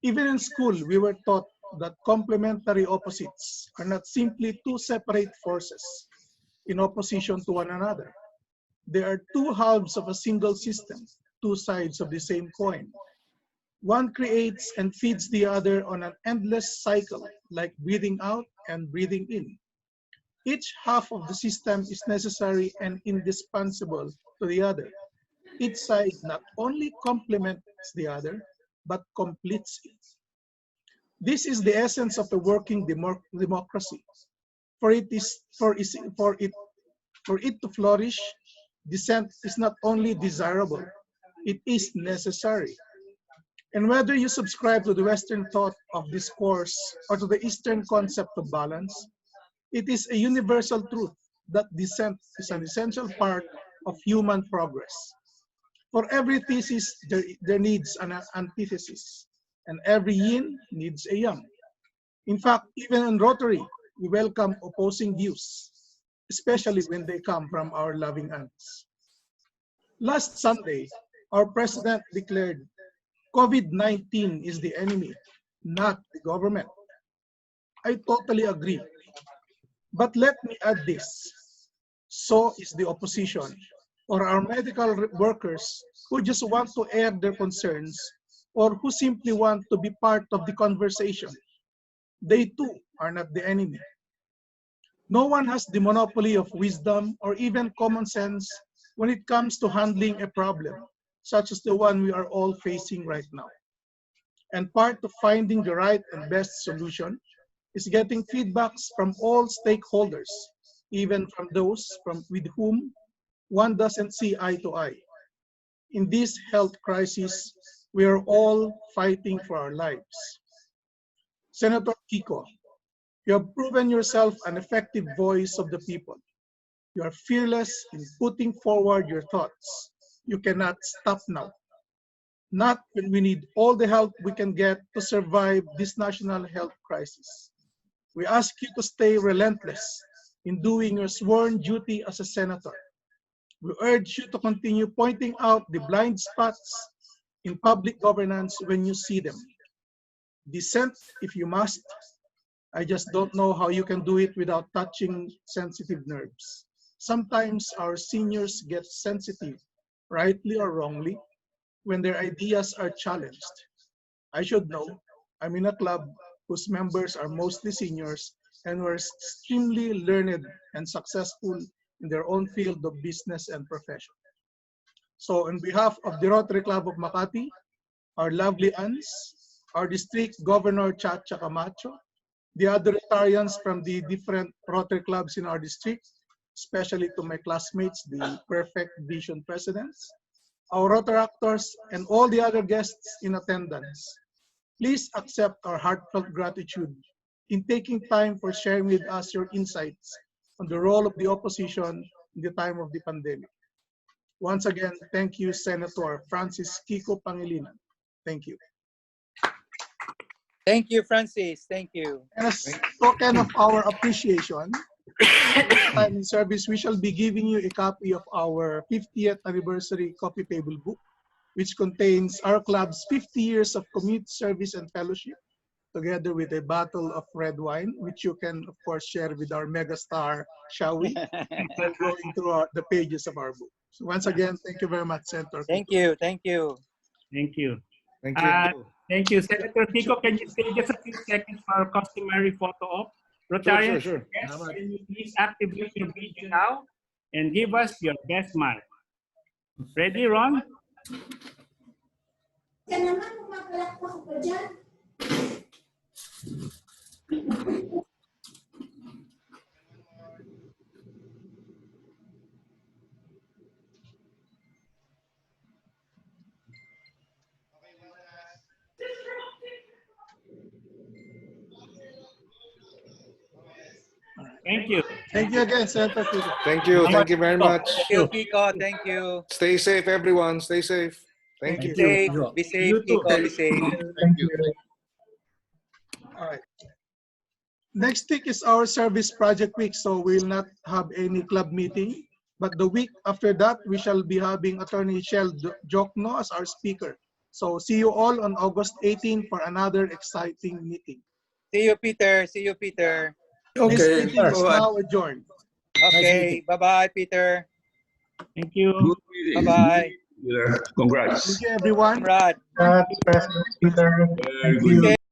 [SPEAKER 4] Even in school, we were taught that complementary opposites are not simply two separate forces in opposition to one another. They are two halves of a single system, two sides of the same coin. One creates and feeds the other on an endless cycle, like breathing out and breathing in. Each half of the system is necessary and indispensable to the other. Each side not only complements the other, but completes it. This is the essence of a working democracy. For it to flourish, dissent is not only desirable, it is necessary. And whether you subscribe to the Western thought of discourse or to the Eastern concept of balance, it is a universal truth that dissent is an essential part of human progress. For every thesis, there needs an antithesis, and every yin needs a yang. In fact, even in Rotary, we welcome opposing views, especially when they come from our loving aunts. Last Sunday, our president declared COVID-19 is the enemy, not the government. I totally agree. But let me add this. So is the opposition, or our medical workers who just want to air their concerns or who simply want to be part of the conversation. They too are not the enemy. No one has the monopoly of wisdom or even common sense when it comes to handling a problem, such as the one we are all facing right now. And part of finding the right and best solution is getting feedbacks from all stakeholders, even from those with whom one doesn't see eye to eye. In this health crisis, we are all fighting for our lives. Senator Kiko, you have proven yourself an effective voice of the people. You are fearless in putting forward your thoughts. You cannot stop now. Not when we need all the help we can get to survive this national health crisis. We ask you to stay relentless in doing your sworn duty as a senator. We urge you to continue pointing out the blind spots in public governance when you see them. Dissent if you must. I just don't know how you can do it without touching sensitive nerves. Sometimes our seniors get sensitive, rightly or wrongly, when their ideas are challenged. I should know. I'm in a club whose members are mostly seniors and were extremely learned and successful in their own field of business and profession. So on behalf of the Rotary Club of Makati, our lovely aunts, our district governor Chacha Camacho, the other Rotarians from the different Rotary clubs in our district, especially to my classmates, the Perfect Vision presidents, our Rotaractors, and all the other guests in attendance. Please accept our heartfelt gratitude in taking time for sharing with us your insights on the role of the opposition in the time of the pandemic. Once again, thank you, Senator Francis Kiko Pangilinan. Thank you.
[SPEAKER 13] Thank you, Francis. Thank you.
[SPEAKER 4] As token of our appreciation, time in service, we shall be giving you a copy of our 50th anniversary coffee table book. which contains our club's 50 years of community service and fellowship, together with a bottle of red wine, which you can, of course, share with our megastar, shall we? While going through the pages of our book. So once again, thank you very much, Senator.
[SPEAKER 13] Thank you. Thank you.
[SPEAKER 2] Thank you.
[SPEAKER 6] Thank you.
[SPEAKER 2] Thank you. Senator Kiko, can you stay just a few seconds for our customary photo op? Rotarians,
[SPEAKER 6] Sure.
[SPEAKER 2] yes, can you please activate your video now and give us your best smile? Ready, Ron? Thank you.
[SPEAKER 4] Thank you again, Senator Kiko.
[SPEAKER 6] Thank you. Thank you very much.
[SPEAKER 13] Thank you, Kiko. Thank you.
[SPEAKER 6] Stay safe, everyone. Stay safe. Thank you.
[SPEAKER 13] Safe. Be safe, Kiko. Be safe.
[SPEAKER 4] Thank you. All right. Next week is our service project week, so we'll not have any club meeting. But the week after that, we shall be having Attorney Shell Jokno as our speaker. So see you all on August 18 for another exciting meeting.
[SPEAKER 13] See you, Peter. See you, Peter.
[SPEAKER 4] This meeting is now adjourned.
[SPEAKER 13] Okay. Bye-bye, Peter.
[SPEAKER 2] Thank you.
[SPEAKER 13] Bye-bye.
[SPEAKER 17] Congrats.
[SPEAKER 4] Thank you, everyone.
[SPEAKER 13] Congrats.
[SPEAKER 5] President Peter.
[SPEAKER 17] Very good.